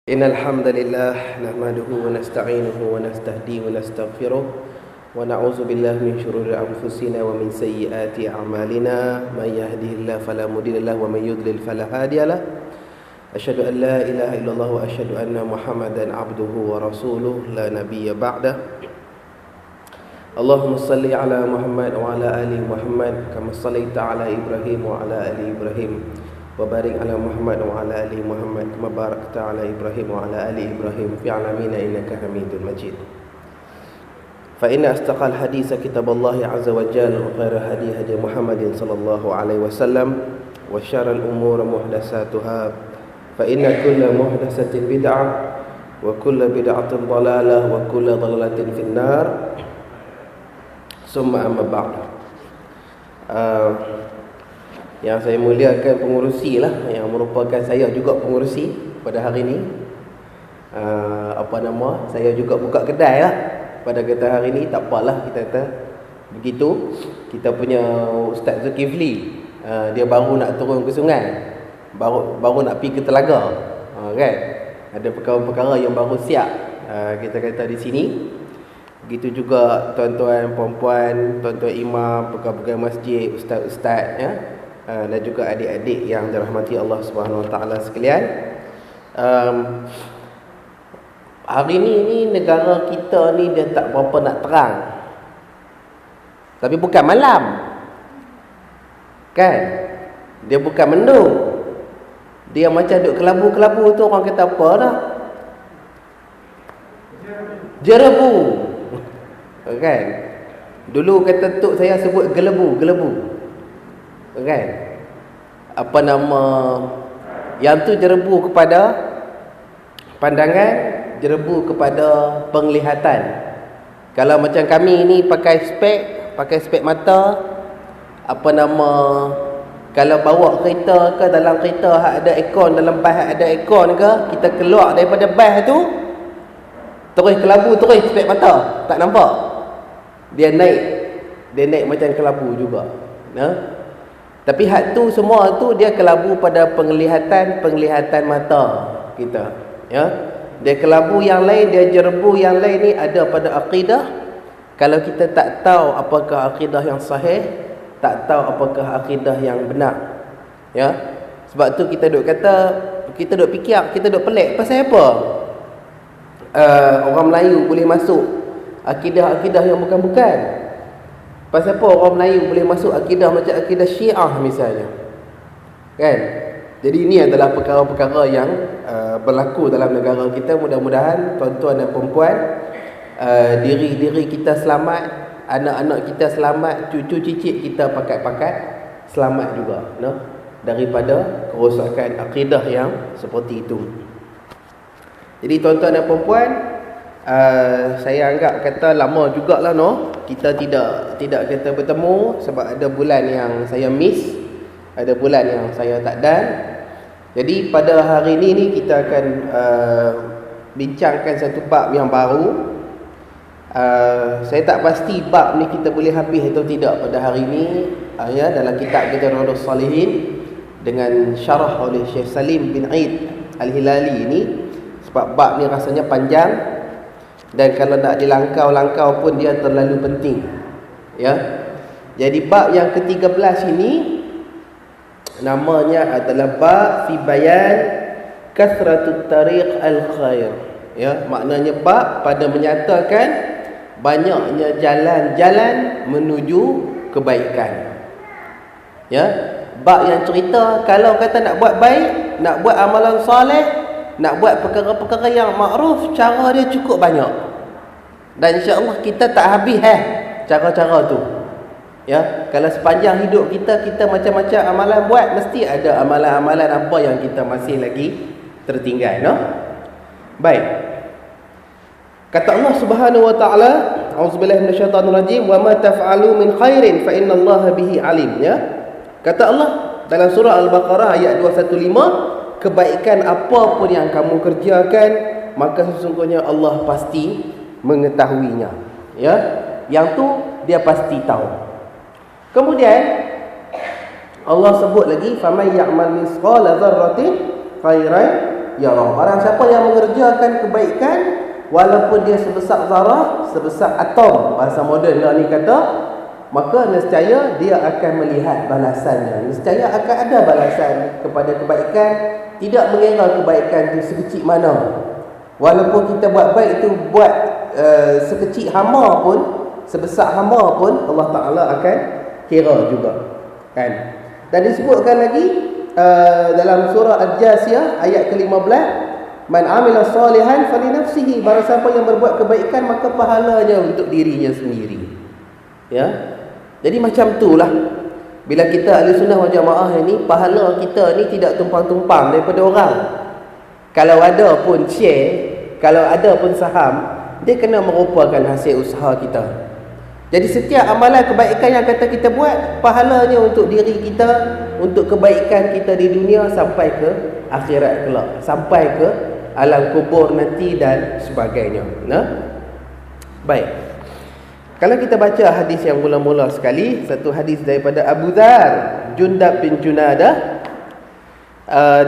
إن الحمد لله نحمده ونستعينه ونستهديه ونستغفره ونعوذ بالله من شرور أنفسنا ومن سيئات أعمالنا من يهده الله فلا مضل له ومن يضلل فلا هادي له أشهد أن لا إله إلا الله وأشهد أن محمدا عبده ورسوله لا نبي بعده اللهم صل على محمد وعلى آل محمد كما صليت على إبراهيم وعلى آل إبراهيم وبارك على محمد وعلى آل محمد كما باركت على إبراهيم وعلى آل إبراهيم في العالمين إنك حميد مجيد فإن أصدق الحديث كتاب الله عز وجل وخير هدي هدي محمد صلى الله عليه وسلم وشر الأمور محدثاتها فإن كل محدثة بدعة وكل بدعة ضلالة وكل ضلالة في النار ثم أما بعد. Yang saya muliakan pengurusi lah, yang merupakan saya juga pengurusi pada hari ini. Saya juga buka kedai lah pada kita hari ini. Tak apalah, kita kata begitu. Kita punya Ustaz Zulkifli, dia baru nak turun ke sungai, baru nak pergi ke telaga, kan? Ada perkara-perkara yang baru siap, kita kata di sini. Begitu juga tuan-tuan, puan-puan, tuan-tuan imam, pegawai masjid, ustaz-ustaz, ya, dan juga adik-adik yang dirahmati Allah Subhanahu Wa Taala sekalian. Hari ni negara kita ni dia tak berapa nak terang. Tapi bukan malam, kan? Dia bukan mendung. Dia macam duk kelabu-kelabu tu, orang kata apa dah? Jerebu. Kan? Dulu kata tok saya sebut gelebu. Kan? Apa nama yang tu jerebu kepada pandangan, jerebu kepada penglihatan. Kalau macam kami ni pakai spek mata, apa nama, kalau bawa kereta ke, dalam kereta ada aircon, dalam bas ada aircon ke, kita keluar daripada bas tu terus kelabu, terus spek mata tak nampak. Dia naik macam kelabu juga, nah. Tapi hak tu semua tu dia kelabu pada penglihatan mata kita, ya. Dia kelabu yang lain, dia jerebu yang lain ni ada pada akidah. Kalau kita tak tahu apakah akidah yang sahih, tak tahu apakah akidah yang benar, ya. Sebab tu kita duk kata, kita duk fikir, kita duk pelik pasal apa orang Melayu boleh masuk akidah-akidah yang bukan-bukan. Pasal apa orang Melayu boleh masuk akidah macam akidah Syiah misalnya, kan? Jadi ini adalah perkara-perkara yang berlaku dalam negara kita. Mudah-mudahan tuan-tuan dan perempuan, diri-diri kita selamat, anak-anak kita selamat, cucu cicit kita pakat-pakat selamat juga, no? Daripada kerosakan akidah yang seperti itu. Jadi tuan-tuan dan perempuan, saya anggap kata lama jugalah, no, kita tidak kata bertemu, sebab ada bulan yang saya miss, ada bulan yang saya tak dan. Jadi pada hari ini kita akan bincangkan satu bab yang baru. Saya tak pasti bab ni kita boleh habis atau tidak pada hari ini, ya, dalam kitab kita Riyadhus Shalihin dengan syarah oleh Syekh Salim bin Aid Al-Hilali ini. Sebab bab ni rasanya panjang, dan kalau nak dilangkau-langkau pun dia terlalu penting, ya. Jadi bab yang ke-13 ini namanya adalah bab fi bayan kathratut tariq al-khair, ya. Maknanya bab pada menyatakan banyaknya jalan-jalan menuju kebaikan, ya. Bab yang cerita kalau kata nak buat baik, nak buat amalan soleh, nak buat perkara-perkara yang makruf, cara dia cukup banyak. Dan insya-Allah kita tak habis cara-cara tu. Ya, kalau sepanjang hidup kita macam-macam amalan buat, mesti ada amalan-amalan apa yang kita masih lagi tertinggal, no? Baik. Kata Allah Subhanahu wa taala, auzubillahi minasyaitonir rajim, wa ma taf'alu min khairin fa innallaha bihi alim, ya. Kata Allah dalam surah Al-Baqarah ayat 215, kebaikan apa pun yang kamu kerjakan, maka sesungguhnya Allah pasti mengetahuinya, ya. Yang tu dia pasti tahu. Kemudian Allah sebut lagi, faman ya'mal misqala dzarratin khairan yarah. Barang siapa yang mengerjakan kebaikan walaupun dia sebesar zarah, sebesar atom, bahasa moden lah ni kata, maka nescaya dia akan melihat balasannya. Nescaya akan ada balasan kepada kebaikan, tidak mengira kebaikan itu sekecil mana. Walaupun kita buat baik itu buat sekecil hama pun, sebesar hama pun, Allah Ta'ala akan kira juga, kan? Dan disebutkan lagi dalam surah Al-Jasiyah ayat ke-15, man amila salihan falinafsihi, barang siapa yang berbuat kebaikan maka pahalanya untuk dirinya sendiri. Ya. Jadi macam itulah, bila kita ahli sunnah wal jamaah ini, pahala kita ni tidak tumpang-tumpang daripada orang. Kalau ada pun share, kalau ada pun saham, dia kena merupakan hasil usaha kita. Jadi setiap amalan kebaikan yang kata kita buat, pahalanya untuk diri kita, untuk kebaikan kita di dunia sampai ke akhirat kelak, sampai ke alam kubur nanti dan sebagainya. Nah, baik. Kalau kita baca hadis yang mula-mula sekali, satu hadis daripada Abu Dzar, Jundab bin Junadah,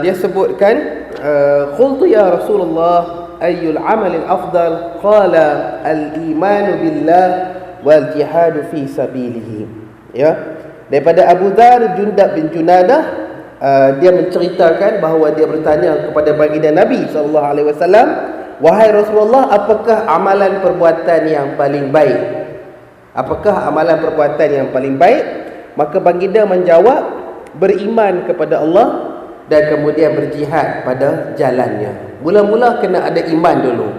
dia sebutkan, qultu ya Rasulullah ayyul amalil afdal, qala al-imanu billah wal jihadu fi sabilihi. Ya, daripada Abu Dzar, Jundab bin Junadah, dia menceritakan bahawa dia bertanya kepada baginda Nabi SAW, wahai Rasulullah, apakah amalan perbuatan yang paling baik? Apakah amalan perbuatan yang paling baik? Maka baginda menjawab, beriman kepada Allah dan kemudian berjihad pada jalannya. Mula-mula kena ada iman dulu.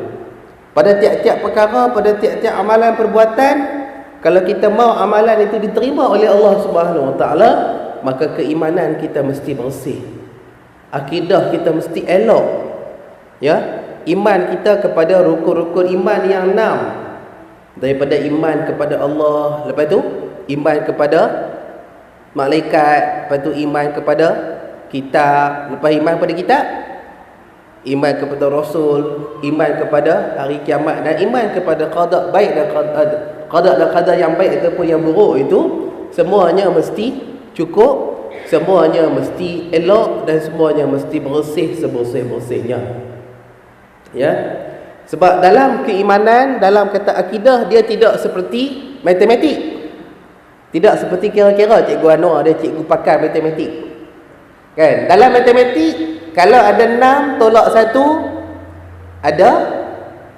Pada tiap-tiap perkara, pada tiap-tiap amalan perbuatan, kalau kita mau amalan itu diterima oleh Allah Subhanahu Wa Taala, maka keimanan kita mesti bersih. Akidah kita mesti elok. Ya, iman kita kepada rukun-rukun iman yang 6. Daripada iman kepada Allah, lepas tu iman kepada malaikat, lepas tu iman kepada kitab, lepas iman kepada kitab, iman kepada Rasul, iman kepada hari kiamat, dan iman kepada qada baik dan qada dan qadar yang baik ataupun yang buruk itu, semuanya mesti cukup, semuanya mesti elok, dan semuanya mesti bersih sebersih-bersihnya. Ya. Sebab dalam keimanan, dalam kata akidah, dia tidak seperti matematik. Tidak seperti kira-kira. Cikgu Anwar dia cikgu pakar matematik. Kan? Dalam matematik, kalau ada 6 tolak 1, ada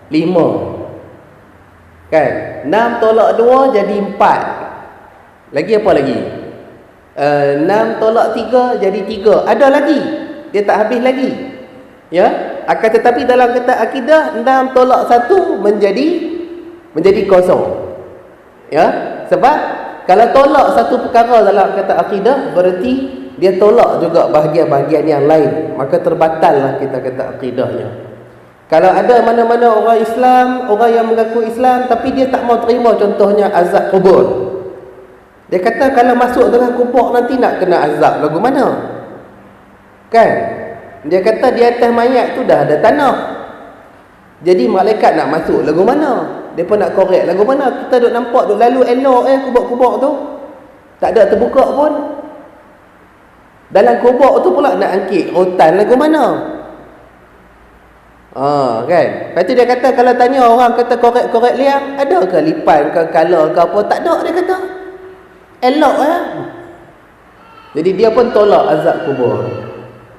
5. Kan? 6 tolak 2 jadi 4. Lagi apa lagi? 6 tolak 3 jadi 3. Ada lagi. Dia tak habis lagi. Ya, akan tetapi dalam kata akidah, 6 tolak 1 menjadi kosong. Ya, sebab kalau tolak satu perkara dalam kata akidah, berarti dia tolak juga bahagian-bahagian yang lain, maka terbatallah kita kata akidahnya. Kalau ada mana-mana orang Islam, orang yang mengaku Islam tapi dia tak mau terima contohnya azab kubur. Dia kata kalau masuk dalam kubur nanti nak kena azab lagu mana? Kan? Dia kata di atas mayat tu dah ada tanah. Jadi malaikat nak masuk lagu mana? Depa nak korek lagu mana? Kita duk nampak duk lalu elok kubur-kubur tu. Tak ada terbuka pun. Dalam kubur tu pula nak angkit rotan lagu mana? Kan? Lepas tu dia kata kalau tanya orang kata korek-korek liang, ada ke lipan ke color ke apa? Tak ada, dia kata. Elok Jadi dia pun tolak azab kubur.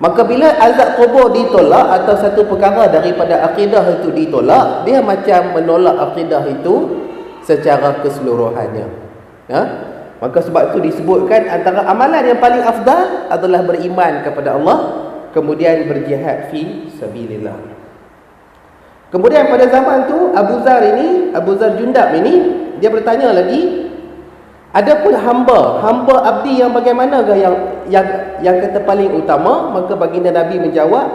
Maka bila azab kubur ditolak atau satu perkara daripada akidah itu ditolak, dia macam menolak akidah itu secara keseluruhannya. Ya? Maka sebab itu disebutkan antara amalan yang paling afdal adalah beriman kepada Allah, kemudian berjihad fi sabilillah. Kemudian pada zaman tu Abu Dzar Jundab ini, dia bertanya lagi, adapun hamba abdi yang bagaimanakah yang kata paling utama? Maka baginda Nabi menjawab,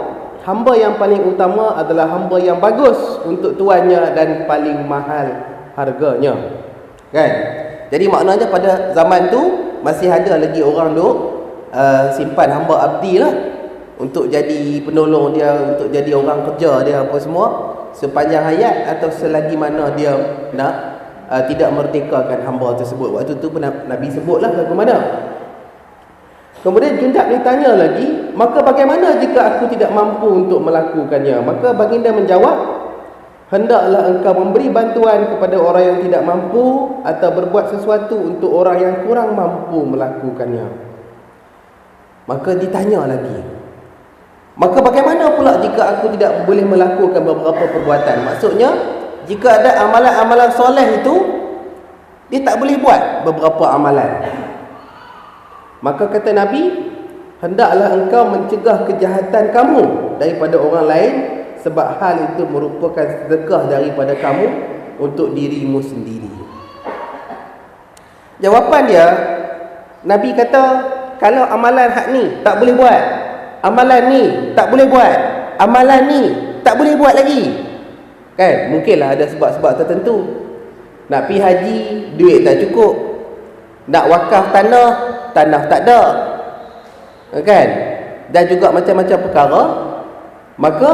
hamba yang paling utama adalah hamba yang bagus untuk tuannya dan paling mahal harganya. Kan? Jadi maknanya pada zaman tu masih ada lagi orang duk simpan hamba abdi lah untuk jadi penolong dia, untuk jadi orang kerja dia apa semua sepanjang hayat atau selagi mana dia nak tidak merdekakan hamba tersebut. Waktu tu pun Nabi sebutlah lagu mana. Kemudian Jundab ni tanya lagi, maka bagaimana jika aku tidak mampu untuk melakukannya? Maka baginda menjawab, hendaklah engkau memberi bantuan kepada orang yang tidak mampu atau berbuat sesuatu untuk orang yang kurang mampu melakukannya. Maka ditanya lagi, maka bagaimana pula jika aku tidak boleh melakukan beberapa perbuatan? Maksudnya, jika ada amalan-amalan soleh itu, dia tak boleh buat beberapa amalan. Maka kata Nabi, hendaklah engkau mencegah kejahatan kamu daripada orang lain, sebab hal itu merupakan sedekah daripada kamu untuk dirimu sendiri. Jawapan dia, Nabi kata, kalau amalan hak ni tak boleh buat, amalan ni tak boleh buat, amalan ni tak boleh buat lagi, kan? Mungkinlah ada sebab-sebab tertentu. Nak pergi haji, duit tak cukup. Nak wakaf tanah, tanah tak ada, kan? Dan juga macam-macam perkara. Maka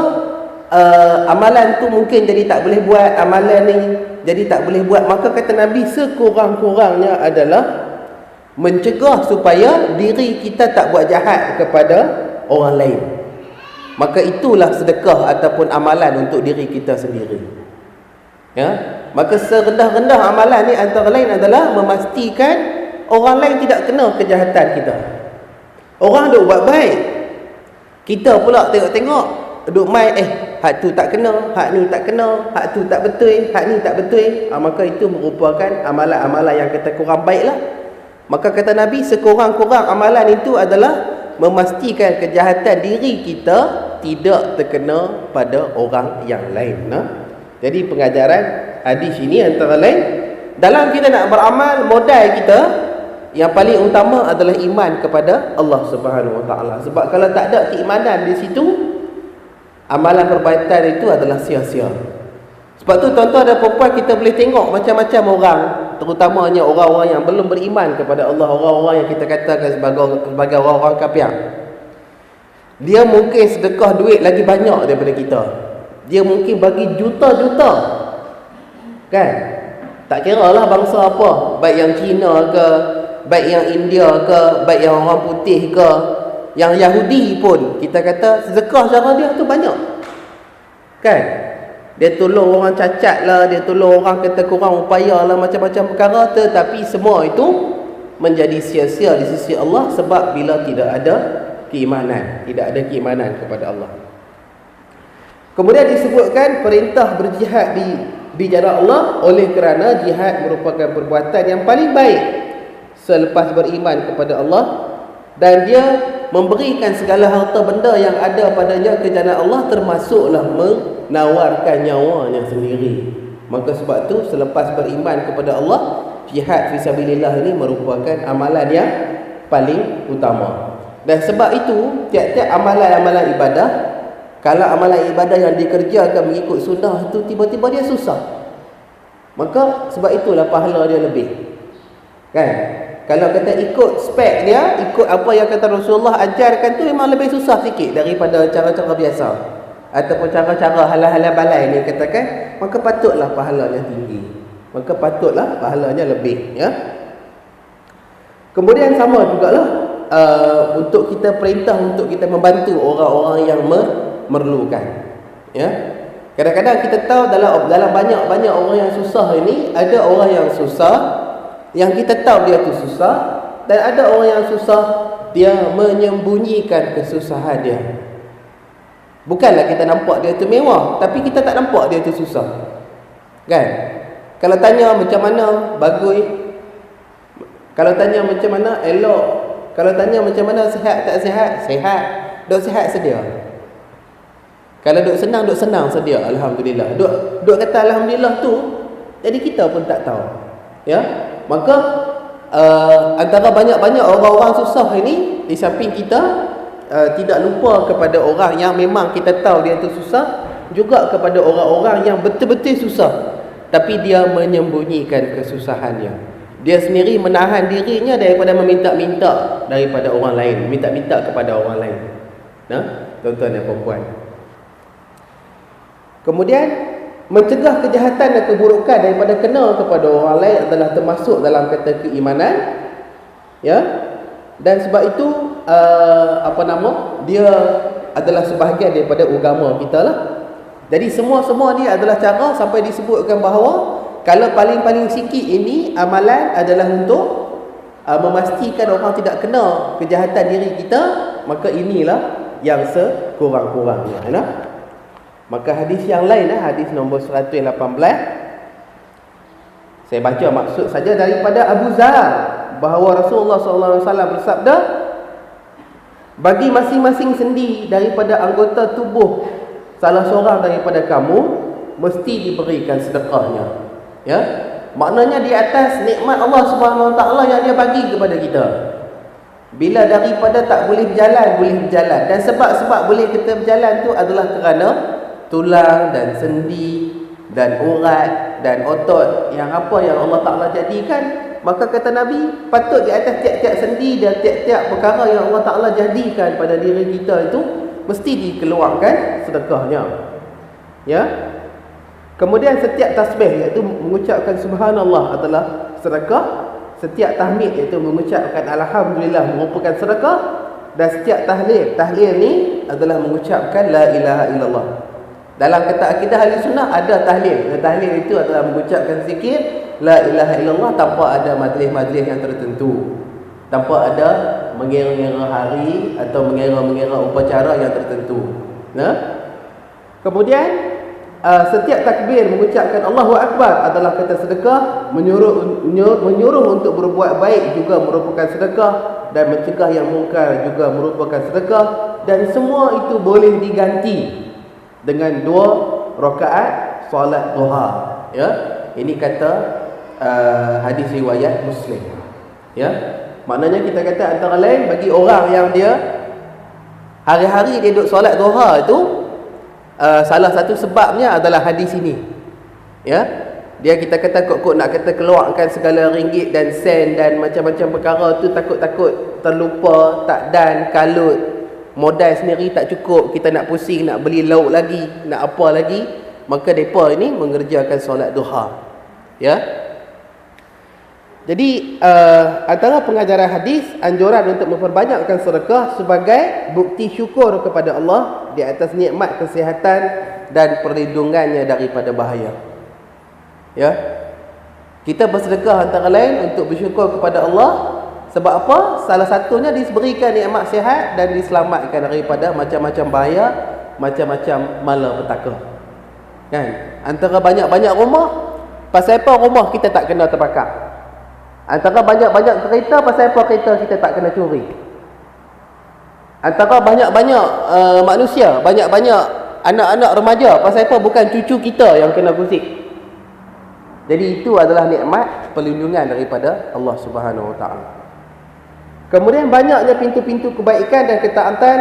amalan tu mungkin jadi tak boleh buat, amalan ni jadi tak boleh buat. Maka kata Nabi, sekurang-kurangnya adalah mencegah supaya diri kita tak buat jahat kepada orang lain. Maka itulah sedekah ataupun amalan untuk diri kita sendiri. Ya, maka serendah-rendah amalan ni antara lain adalah memastikan orang lain tidak kena kejahatan kita. Orang duk buat baik, kita pula tengok-tengok duk main, hak tu tak kena, hak ni tak kena, hak tu tak betul, hak ni tak betul. Maka itu merupakan amalan-amalan yang kata kurang baik lah. Maka kata Nabi, sekurang-kurang amalan itu adalah memastikan kejahatan diri kita tidak terkena pada orang yang lain. Jadi pengajaran hadis ini antara lain, dalam kita nak beramal, modal kita yang paling utama adalah iman kepada Allah Subhanahu Wa Taala. Sebab kalau tak ada keimanan di situ, amalan perbuatan itu adalah sia-sia. Sebab tu tuan-tuan dan puan-puan, kita boleh tengok macam-macam orang, terutamanya orang-orang yang belum beriman kepada Allah, orang-orang yang kita katakan sebagai orang-orang kafir. Dia mungkin sedekah duit lagi banyak daripada kita. Dia mungkin bagi juta-juta, kan? Tak kira lah bangsa apa, baik yang Cina ke, baik yang India ke, baik yang orang putih ke, yang Yahudi pun, kita kata sedekah cara dia tu banyak, kan? Dia tolong orang cacat lah, dia tolong orang kata kurang upaya lah, macam-macam perkara. Tetapi semua itu menjadi sia-sia di sisi Allah, sebab bila tidak ada keimanan, tidak ada keimanan kepada Allah. Kemudian disebutkan perintah berjihad di jalan Allah, oleh kerana jihad merupakan perbuatan yang paling baik selepas beriman kepada Allah, dan dia memberikan segala harta benda yang ada padanya ke jalan Allah, termasuklah menawarkan nyawanya sendiri. Maka sebab tu selepas beriman kepada Allah, jihad fisabilillah ini merupakan amalan yang paling utama. Dan sebab itu tiap-tiap amalan-amalan ibadah, kalau amalan ibadah yang dikerjakan mengikut sunnah itu tiba-tiba dia susah, maka sebab itulah pahala dia lebih, kan? Kalau kata ikut spek dia, ikut apa yang kata Rasulullah ajarkan tu, memang lebih susah sikit daripada cara-cara biasa ataupun cara-cara halal-halal balai ni katakan, maka patutlah pahalanya tinggi, maka patutlah pahalanya lebih, ya. Kemudian sama jugalah untuk kita perintah untuk kita membantu orang-orang yang memerlukan, ya. Kadang-kadang kita tahu dalam banyak-banyak orang yang susah ini, ada orang yang susah yang kita tahu dia tu susah, dan ada orang yang susah dia menyembunyikan kesusahan dia. Bukanlah kita nampak dia tu mewah, tapi kita tak nampak dia tu susah, kan? Kalau tanya macam mana bagus, kalau tanya macam mana elok, kalau tanya macam mana sihat tak sihat, sihat. Duk sihat sedia. Kalau duk senang sedia, alhamdulillah. Duk kata alhamdulillah tu, jadi kita pun tak tahu, ya. Maka antara banyak-banyak orang-orang susah ini, di samping kita tidak lupa kepada orang yang memang kita tahu dia tu susah, juga kepada orang-orang yang betul-betul susah tapi dia menyembunyikan kesusahannya. Dia sendiri menahan dirinya daripada meminta-minta daripada orang lain, minta-minta kepada orang lain. Tuan-tuan dan puan-puan. Kemudian mencegah kejahatan dan keburukan daripada kena kepada orang lain adalah termasuk dalam kata keimanan, ya. Dan sebab itu dia adalah sebahagian daripada agama kita lah. Jadi semua-semua ni adalah cara sampai disebutkan bahawa kalau paling-paling sikit ini amalan adalah untuk memastikan orang tidak kena kejahatan diri kita, maka inilah yang sekurang-kurangnya, ya. Maka hadis yang lain, hadis nombor 118, saya baca maksud saja daripada Abu Zar, bahawa Rasulullah SAW bersabda, bagi masing-masing sendi daripada anggota tubuh salah seorang daripada kamu mesti diberikan sedekahnya. Ya, maknanya di atas nikmat Allah Subhanahu Wa Taala yang dia bagi kepada kita. Bila daripada tak boleh berjalan, boleh berjalan. Dan sebab-sebab boleh kita berjalan tu adalah kerana tulang dan sendi dan urat dan otot yang Allah Ta'ala jadikan. Maka kata Nabi, patut di atas tiap-tiap sendi dan tiap-tiap perkara yang Allah Ta'ala jadikan pada diri kita itu mesti dikeluarkan sedekahnya. Ya. Kemudian setiap tasbih, iaitu mengucapkan subhanallah, adalah sedekah. Setiap tahmid, iaitu mengucapkan alhamdulillah, merupakan sedekah. Dan setiap tahlil ni adalah mengucapkan la ilaha illallah. Dalam kata akidah ahli sunnah ada tahlil. Dan tahlil itu adalah mengucapkan zikir la ilaha illallah tanpa ada majlis-majlis yang tertentu, tanpa ada mengira-ngira hari atau mengira-ngira upacara yang tertentu. Kemudian setiap takbir mengucapkan Allahu Akbar adalah kata sedekah. Menyuruh untuk berbuat baik juga merupakan sedekah, dan mencegah yang mungkar juga merupakan sedekah. Dan semua itu boleh diganti dengan 2 rakaat solat duha. Ya, ini kata hadis riwayat Muslim. Ya, maknanya kita kata antara lain bagi orang yang dia hari-hari dia duduk solat duha itu, salah satu sebabnya adalah hadis ini. Ya, dia kita kata kok nak kata keluarkan segala ringgit dan sen dan macam-macam perkara tu, takut-takut terlupa, tak dan kalut, modal sendiri tak cukup, kita nak pusing nak beli lauk lagi, nak apa lagi, maka depa ini mengerjakan solat duha. Ya. Jadi antara pengajaran hadis, anjuran untuk memperbanyakkan sedekah sebagai bukti syukur kepada Allah di atas nikmat kesihatan dan perlindungannya daripada bahaya. Ya. Kita bersedekah antara lain untuk bersyukur kepada Allah. Sebab apa? Salah satunya diberikan nikmat sihat dan diselamatkan daripada macam-macam bahaya, macam-macam malapetaka. Kan? Antara banyak-banyak rumah, pasal apa rumah kita tak kena terbakar? Antara banyak-banyak kereta, pasal apa kereta kita tak kena curi? Antara banyak-banyak manusia, banyak-banyak anak-anak remaja, pasal apa bukan cucu kita yang kena gusik? Jadi itu adalah nikmat perlindungan daripada Allah Subhanahu Wa Taala. Kemudian banyaknya pintu-pintu kebaikan dan ketaatan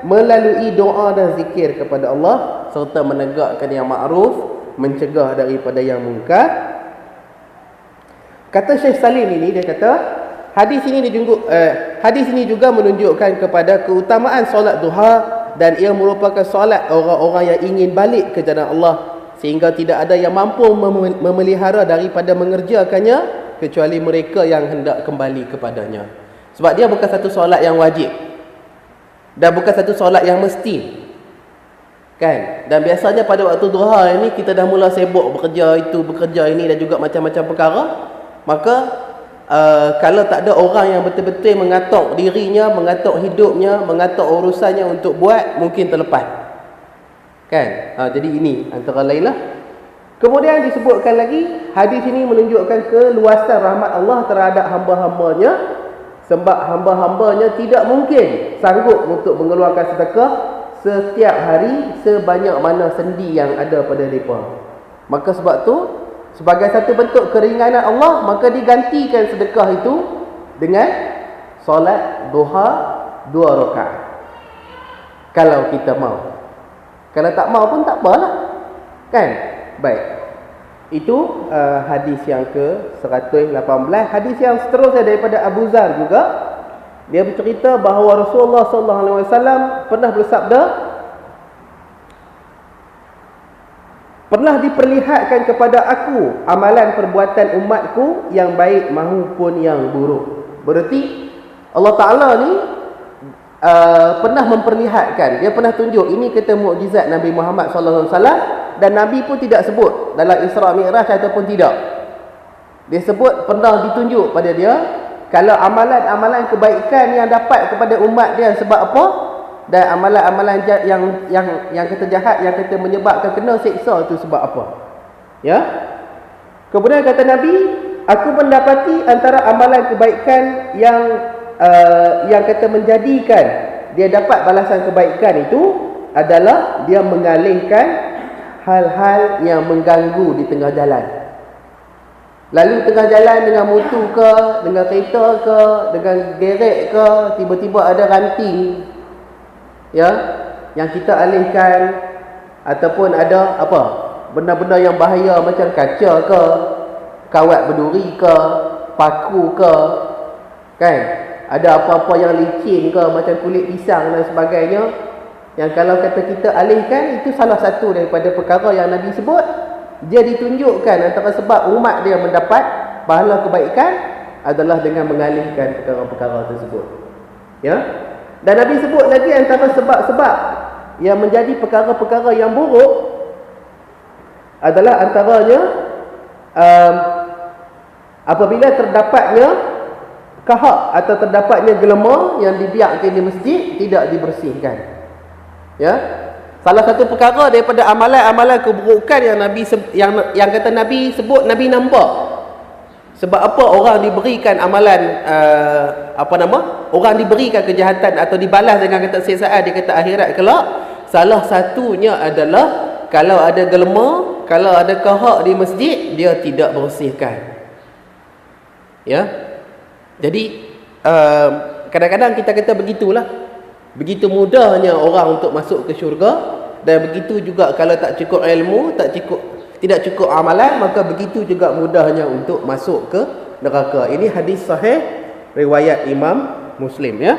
melalui doa dan zikir kepada Allah, serta menegakkan yang ma'ruf, mencegah daripada yang mungkar. Kata Syekh Salim ini, dia kata hadis ini juga menunjukkan kepada keutamaan solat duha, dan ia merupakan solat orang-orang yang ingin balik ke jalan Allah, sehingga tidak ada yang mampu memelihara daripada mengerjakannya kecuali mereka yang hendak kembali kepadanya. Sebab dia bukan satu solat yang wajib dan bukan satu solat yang mesti, kan? Dan biasanya pada waktu duha ini kita dah mula sibuk bekerja itu, bekerja ini dan juga macam-macam perkara. Maka kalau tak ada orang yang betul-betul mengatur dirinya, mengatur hidupnya, mengatur urusannya untuk buat, mungkin terlepas, kan? Jadi ini antara lain lah. Kemudian disebutkan lagi, hadis ini menunjukkan keluasan rahmat Allah terhadap hamba-hambanya, sebab hamba-hambanya tidak mungkin sanggup untuk mengeluarkan sedekah setiap hari sebanyak mana sendi yang ada pada mereka. Maka sebab tu, sebagai satu bentuk keringanan Allah, maka digantikan sedekah itu dengan solat duha 2 rakaat. Kalau kita mau. Kalau tak mau pun tak apalah, kan? Baik. Itu hadis yang ke-118. Hadis yang seterusnya daripada Abu Zar juga. Dia bercerita bahawa Rasulullah SAW pernah bersabda, pernah diperlihatkan kepada aku amalan perbuatan umatku yang baik mahupun yang buruk. Berarti Allah Ta'ala ni pernah memperlihatkan, dia pernah tunjuk, ini kata mukjizat Nabi Muhammad SAW, dan Nabi pun tidak sebut dalam Isra Mi'raj ataupun tidak. Dia sebut pernah ditunjuk pada dia kalau amalan-amalan kebaikan yang dapat kepada umat dia sebab apa, dan amalan-amalan yang kata jahat, yang kata menyebabkan kena siksa tu sebab apa. Ya. Kemudian kata Nabi, aku mendapati antara amalan kebaikan yang kata menjadikan dia dapat balasan kebaikan itu adalah dia mengalihkan hal-hal yang mengganggu di tengah jalan. Lalu tengah jalan dengan motor ke, dengan kereta ke, dengan gerek ke, tiba-tiba ada ranting, ya, yang kita alihkan, ataupun ada apa, benda-benda yang bahaya macam kaca ke, kawat berduri ke, paku ke, kan? Ada apa-apa yang licin ke, macam kulit pisang dan sebagainya, yang kalau kata kita alihkan, itu salah satu daripada perkara yang Nabi sebut. Dia ditunjukkan antara sebab umat dia mendapat pahala kebaikan adalah dengan mengalihkan perkara-perkara tersebut. Ya. Dan Nabi sebut lagi antara sebab-sebab yang menjadi perkara-perkara yang buruk adalah antaranya apabila terdapatnya kahak atau terdapatnya gelema yang dibiarkan di masjid tidak dibersihkan. Ya. Salah satu perkara daripada amalan-amalan keburukan yang kata Nabi sebut, Nabi nampak. Sebab apa orang diberikan amalan orang diberikan kejahatan atau dibalas dengan kata siksaan di kata akhirat kelak. Salah satunya adalah kalau ada gelema, kalau ada kahak di masjid, dia tidak bersihkan. Ya. Jadi kadang-kadang kita kata begitulah. Begitu mudahnya orang untuk masuk ke syurga, dan begitu juga kalau tak cukup ilmu, tidak cukup amalan, maka begitu juga mudahnya untuk masuk ke neraka. Ini hadis sahih riwayat Imam Muslim, ya.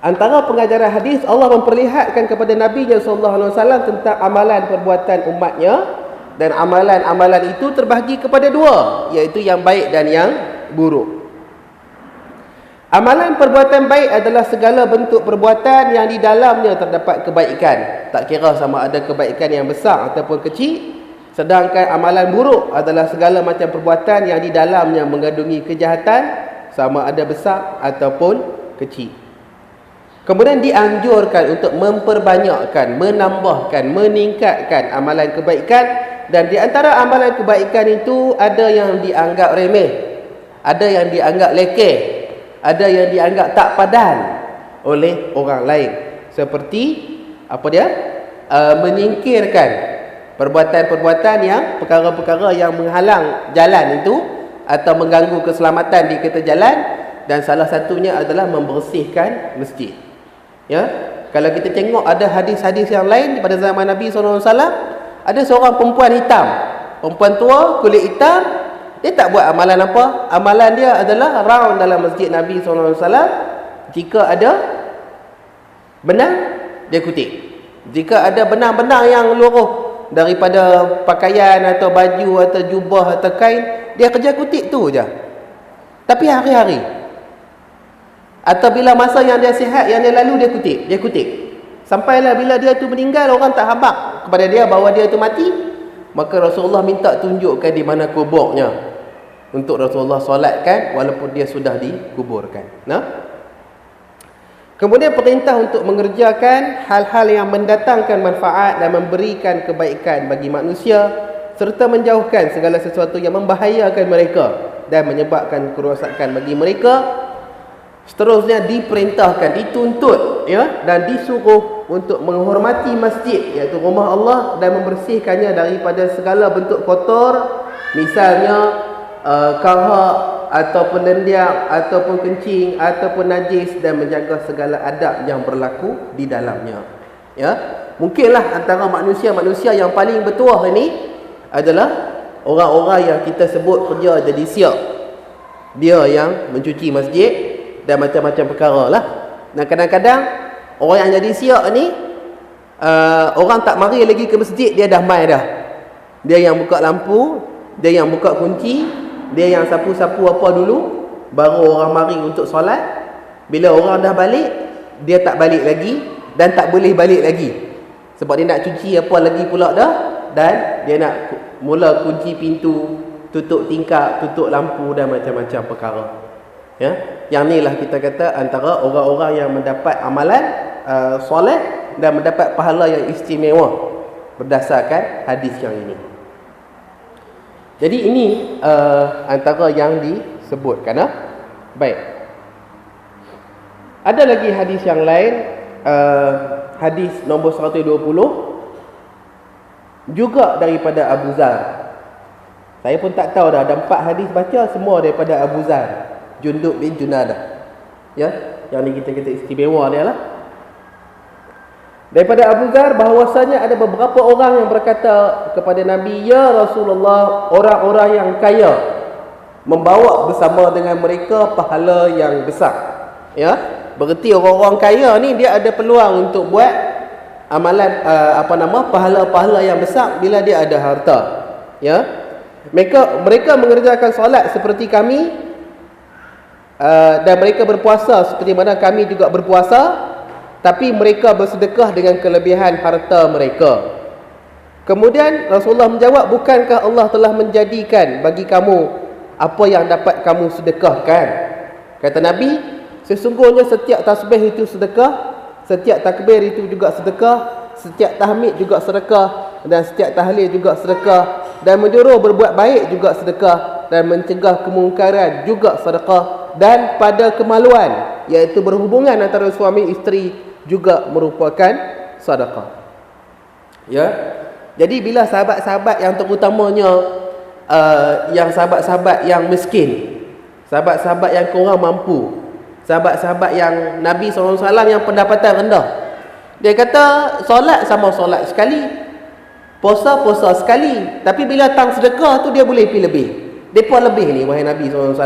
Antara pengajaran hadis, Allah memperlihatkan kepada Nabi-Nya sallallahu alaihi wasallam tentang amalan perbuatan umatnya, dan amalan-amalan itu terbahagi kepada dua, iaitu yang baik dan yang buruk. Amalan perbuatan baik adalah segala bentuk perbuatan yang di dalamnya terdapat kebaikan, tak kira sama ada kebaikan yang besar ataupun kecil. Sedangkan amalan buruk adalah segala macam perbuatan yang di dalamnya mengandungi kejahatan, sama ada besar ataupun kecil. Kemudian dianjurkan untuk memperbanyakkan, menambahkan, meningkatkan amalan kebaikan, dan di antara amalan kebaikan itu ada yang dianggap remeh, ada yang dianggap lekeh, ada yang dianggap tak padan oleh orang lain. Seperti apa dia? Menyingkirkan perbuatan-perbuatan yang perkara-perkara yang menghalang jalan itu atau mengganggu keselamatan di kereta jalan, dan salah satunya adalah membersihkan masjid. Ya, kalau kita tengok ada hadis-hadis yang lain pada zaman Nabi SAW, ada seorang perempuan hitam, perempuan tua kulit hitam. Dia tak buat amalan apa. Amalan dia adalah round dalam masjid Nabi SAW. Jika ada benang, dia kutip. Jika ada benang-benang yang luruh daripada pakaian atau baju atau jubah atau kain, dia kerja kutip tu je. Tapi hari-hari, atau bila masa yang dia sihat, yang dia lalu, dia kutip. Sampailah bila dia tu meninggal, orang tak habaq kepada dia bahawa dia tu mati, maka Rasulullah minta tunjukkan di mana kuburnya untuk Rasulullah solatkan walaupun dia sudah dikuburkan. Nah, kemudian perintah untuk mengerjakan hal-hal yang mendatangkan manfaat dan memberikan kebaikan bagi manusia, serta menjauhkan segala sesuatu yang membahayakan mereka dan menyebabkan kerosakan bagi mereka. Seterusnya diperintahkan, dituntut, ya, dan disuruh untuk menghormati masjid, iaitu rumah Allah, dan membersihkannya daripada segala bentuk kotor, misalnya kahak ataupun lendiak ataupun kencing ataupun najis, dan menjaga segala adab yang berlaku di dalamnya. Ya, mungkinlah antara manusia-manusia yang paling bertuah ini adalah orang-orang yang kita sebut kerja jadi siap. Dia yang mencuci masjid dan macam-macam perkara lah. Dan kadang-kadang orang yang jadi siap ni, orang tak mari lagi ke masjid, dia dah mai dah. Dia yang buka lampu, dia yang buka kunci, dia yang sapu-sapu apa dulu, baru orang mari untuk solat. Bila orang dah balik, dia tak balik lagi dan tak boleh balik lagi. Sebab dia nak cuci apa lagi pula dah, dan dia nak mula kunci pintu, tutup tingkap, tutup lampu dan macam-macam perkara. Ya, yang inilah kita kata antara orang-orang yang mendapat amalan soleh dan mendapat pahala yang istimewa berdasarkan hadis yang ini. Jadi ini antara yang disebutkan. Baik. Ada lagi hadis yang lain, hadis nombor 120 juga daripada Abu Zar. Saya pun tak tahu dah, ada 4 hadis baca semua daripada Abu Zar, Jundub bin Junadah. Ya, yang ni kita istimewa dia lah. Daripada Abu Zar bahawasanya ada beberapa orang yang berkata kepada Nabi, "Ya Rasulullah, orang-orang yang kaya membawa bersama dengan mereka pahala yang besar." Ya, berarti orang-orang kaya ni dia ada peluang untuk buat amalan pahala-pahala yang besar bila dia ada harta. Ya, mereka mengerjakan solat seperti kami, dan mereka berpuasa seperti mana kami juga berpuasa, tapi mereka bersedekah dengan kelebihan harta mereka. Kemudian Rasulullah menjawab, "Bukankah Allah telah menjadikan bagi kamu apa yang dapat kamu sedekahkan?" Kata Nabi, "Sesungguhnya setiap tasbih itu sedekah, setiap takbir itu juga sedekah, setiap tahmid juga sedekah, dan setiap tahlil juga sedekah, dan menyuruh berbuat baik juga sedekah, dan mencegah kemungkaran juga sedekah, dan pada kemaluan, iaitu berhubungan antara suami isteri, juga merupakan sedekah." Ya. Jadi bila sahabat-sahabat yang terutamanya yang sahabat-sahabat yang miskin, sahabat-sahabat yang kurang mampu, sahabat-sahabat yang Nabi SAW yang pendapatan rendah, dia kata solat sama solat sekali, puasa sekali, tapi bila tang sedekah tu dia boleh pergi lebih. Depa lebih ni wahai Nabi SAW.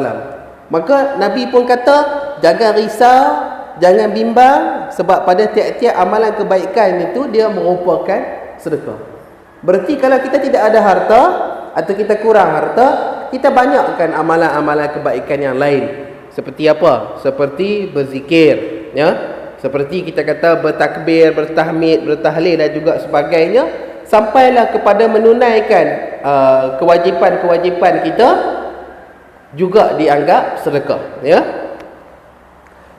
Maka Nabi pun kata, jangan risau, jangan bimbang, sebab pada tiap-tiap amalan kebaikan itu dia merupakan sedekah. Berarti kalau kita tidak ada harta atau kita kurang harta, kita banyakkan amalan-amalan kebaikan yang lain. Seperti apa? Seperti berzikir, ya. Seperti kita kata bertakbir, bertahmid, bertahlil dan juga sebagainya, sampailah kepada menunaikan kewajipan-kewajipan kita juga dianggap sedekah, ya.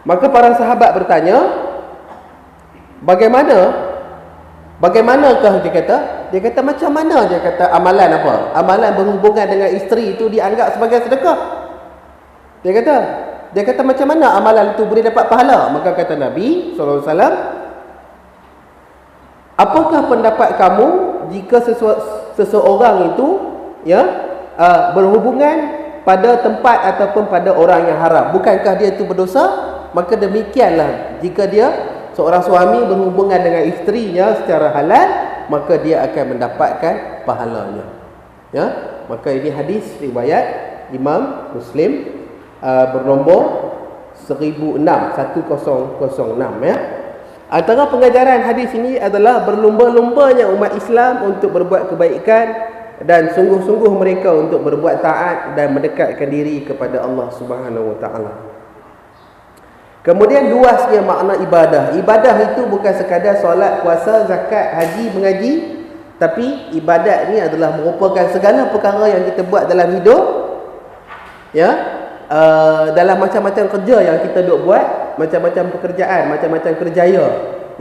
Maka para sahabat bertanya, bagaimanakah dia kata macam mana dia kata amalan apa? Amalan berhubungan dengan isteri itu dianggap sebagai sedekah. Dia kata macam mana amalan itu boleh dapat pahala? Maka kata Nabi SAW, apakah pendapat kamu jika seseorang itu, ya, berhubungan pada tempat ataupun pada orang yang haram? Bukankah dia itu berdosa? Maka demikianlah, jika dia seorang suami berhubungan dengan isterinya secara halal, maka dia akan mendapatkan pahalanya. Ya, maka ini hadis riwayat Imam Muslim, bernombor 1006, ya. Antara pengajaran hadis ini adalah berlumba-lumbanya umat Islam untuk berbuat kebaikan dan sungguh-sungguh mereka untuk berbuat taat dan mendekatkan diri kepada Allah Subhanahu Wa Taala. Kemudian luasnya makna ibadah. Ibadah itu bukan sekadar solat, puasa, zakat, haji, mengaji, tapi ibadat ni adalah merupakan segala perkara yang kita buat dalam hidup, ya, dalam macam-macam kerja yang kita duk buat, macam-macam pekerjaan, macam-macam kerjaya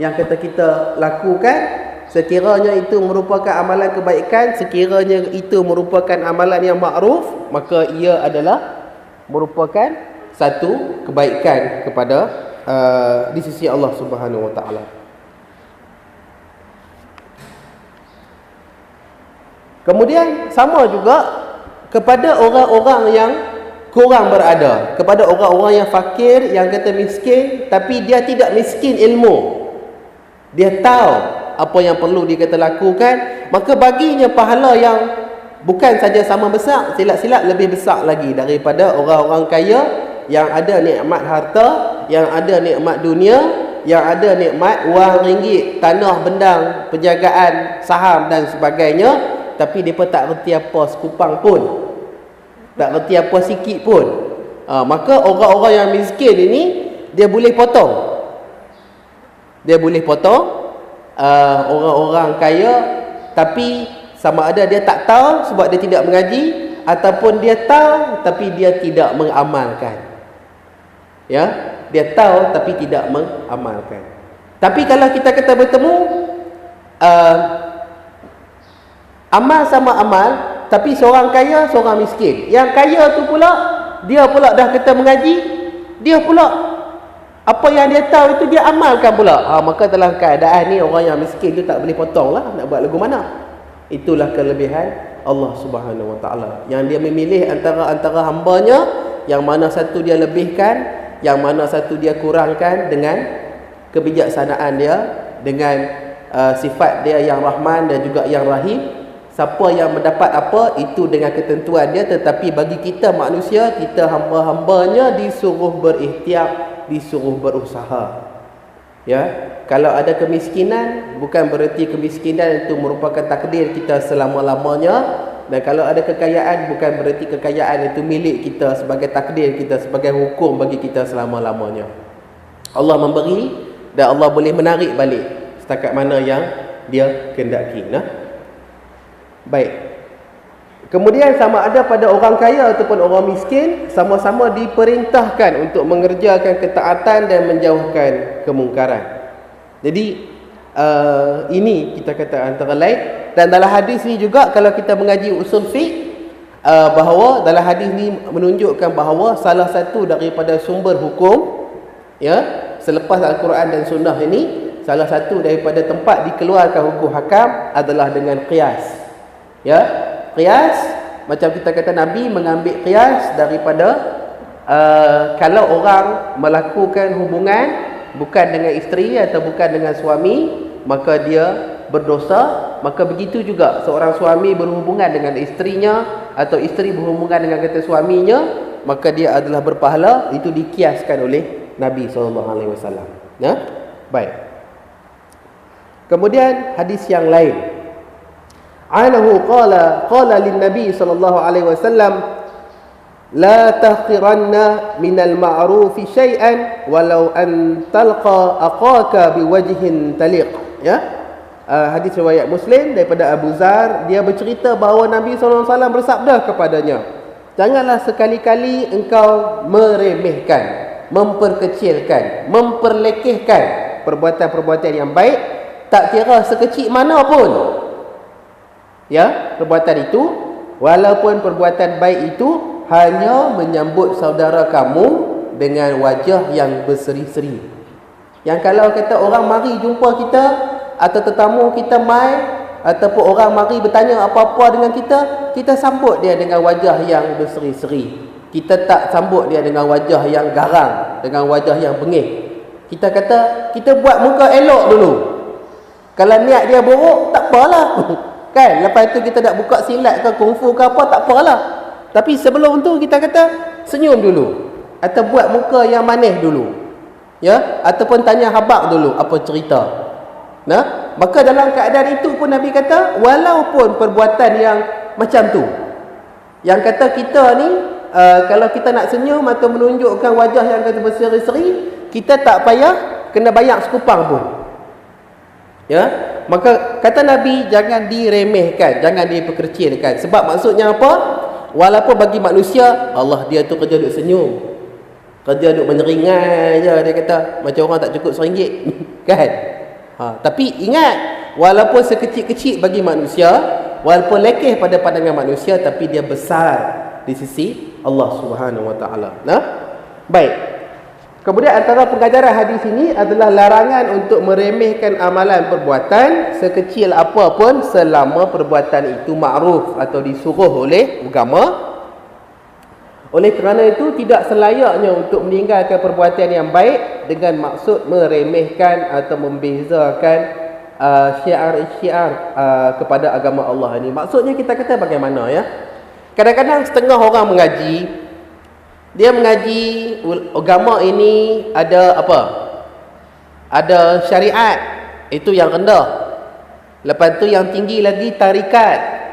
yang kita lakukan, sekiranya itu merupakan amalan kebaikan, sekiranya itu merupakan amalan yang makruf, maka ia adalah merupakan satu kebaikan kepada di sisi Allah Subhanahu Wa Taala. Kemudian sama juga kepada orang-orang yang kurang berada, kepada orang-orang yang fakir, yang kata miskin, tapi dia tidak miskin ilmu. Dia tahu apa yang perlu dia kata lakukan, maka baginya pahala yang bukan saja sama besar, silat-silat lebih besar lagi daripada orang-orang kaya yang ada nikmat harta, yang ada nikmat dunia, yang ada nikmat wang ringgit, tanah bendang, penjagaan, saham dan sebagainya, tapi mereka tak reti apa sekupang pun, tak reti apa sikit pun. Maka orang-orang yang miskin ini dia boleh potong. Dia boleh potong orang-orang kaya, tapi sama ada dia tak tahu sebab dia tidak mengaji, ataupun dia tahu tapi dia tidak mengamalkan. Ya, dia tahu tapi tidak mengamalkan. Tapi kalau kita kata bertemu amal sama amal, tapi seorang kaya, seorang miskin. Yang kaya tu pula, dia pula dah kata mengaji, dia pula apa yang dia tahu itu dia amalkan pula. Maka dalam keadaan ni orang yang miskin tu tak boleh potong lah, nak buat lagu mana. Itulah kelebihan Allah Subhanahu Wa Taala, yang dia memilih antara hambanya, yang mana satu dia lebihkan, yang mana satu dia kurangkan dengan kebijaksanaan dia, dengan sifat dia yang Rahman dan juga yang Rahim. Siapa yang mendapat apa, itu dengan ketentuan dia. Tetapi bagi kita manusia, kita hamba-hambanya disuruh berikhtiar, disuruh berusaha. Ya, kalau ada kemiskinan, bukan bererti kemiskinan itu merupakan takdir kita selama-lamanya. Dan kalau ada kekayaan, bukan bererti kekayaan itu milik kita sebagai takdir kita, sebagai hukum bagi kita selama-lamanya. Allah memberi dan Allah boleh menarik balik setakat mana yang dia kehendaki. Baik. Kemudian sama ada pada orang kaya ataupun orang miskin, sama-sama diperintahkan untuk mengerjakan ketaatan dan menjauhkan kemungkaran. Jadi ini kita kata antara lain. Dan dalam hadis ni juga, kalau kita mengaji usul fiqh, bahawa dalam hadis ni menunjukkan bahawa salah satu daripada sumber hukum, ya, selepas Al-Quran dan Sunnah ini, salah satu daripada tempat dikeluarkan hukum hakam adalah dengan qiyas. Ya, qiyas, macam kita kata Nabi mengambil qiyas daripada kalau orang melakukan hubungan bukan dengan isteri atau bukan dengan suami, maka dia berdosa. Maka begitu juga seorang suami berhubungan dengan isterinya atau isteri berhubungan dengan kata suaminya, maka dia adalah berpahala. Itu dikiaskan oleh Nabi SAW. Ya? Baik. Kemudian hadis yang lain, Anahu qala lin Nabi sallallahu alaihi wasallam, la tahqiranna minal ma'rufi syai'an walau an talqa aqaka biwajhin taliq. Ya, hadis riwayat Muslim daripada Abu Zar. Dia bercerita bahawa Nabi sallallahu alaihi wasallam bersabda kepadanya, janganlah sekali-kali engkau meremehkan, memperkecilkan, memperlekehkan perbuatan-perbuatan yang baik, tak kira sekecil mana pun. Ya, perbuatan itu, walaupun perbuatan baik itu hanya menyambut saudara kamu dengan wajah yang berseri-seri. Yang kalau kata orang mari jumpa kita, atau tetamu kita mai, ataupun orang mari bertanya apa-apa dengan kita, kita sambut dia dengan wajah yang berseri-seri. Kita tak sambut dia dengan wajah yang garang, dengan wajah yang bengih. Kita kata, kita buat muka elok dulu. Kalau niat dia buruk, tak apalah. Kan? Lepas tu kita nak buka silat ke kungfu ke apa, tak apalah. Tapi sebelum tu kita kata senyum dulu, atau buat muka yang manis dulu. Ya, ataupun tanya khabar dulu apa cerita. Maka dalam keadaan itu pun Nabi kata, walaupun perbuatan yang macam tu, yang kata kita ni kalau kita nak senyum atau menunjukkan wajah yang kata berseri-seri, kita tak payah kena bayar sekupang pun. Ya, maka kata Nabi, jangan diremehkan, jangan diperkecilkan. Sebab maksudnya apa? Walaupun bagi manusia, Allah dia tu kerja duk senyum, kerja duk menyeringai je, dia kata macam orang tak cukup RM1 kan? Tapi ingat, walaupun sekecil-kecil bagi manusia, walaupun lekeh pada pandangan manusia, tapi dia besar di sisi Allah Subhanahu Wa Taala. Baik. Kemudian antara pengajaran hadis ini adalah larangan untuk meremehkan amalan perbuatan sekecil apapun selama perbuatan itu ma'ruf atau disuruh oleh agama. Oleh kerana itu, tidak selayaknya untuk meninggalkan perbuatan yang baik dengan maksud meremehkan atau membezakan syiar-syiar kepada agama Allah ini. Maksudnya kita kata bagaimana, ya? Kadang-kadang setengah orang mengaji, dia mengaji agama ini ada apa? Ada syariat, itu yang rendah. Lepas tu yang tinggi lagi tarikat.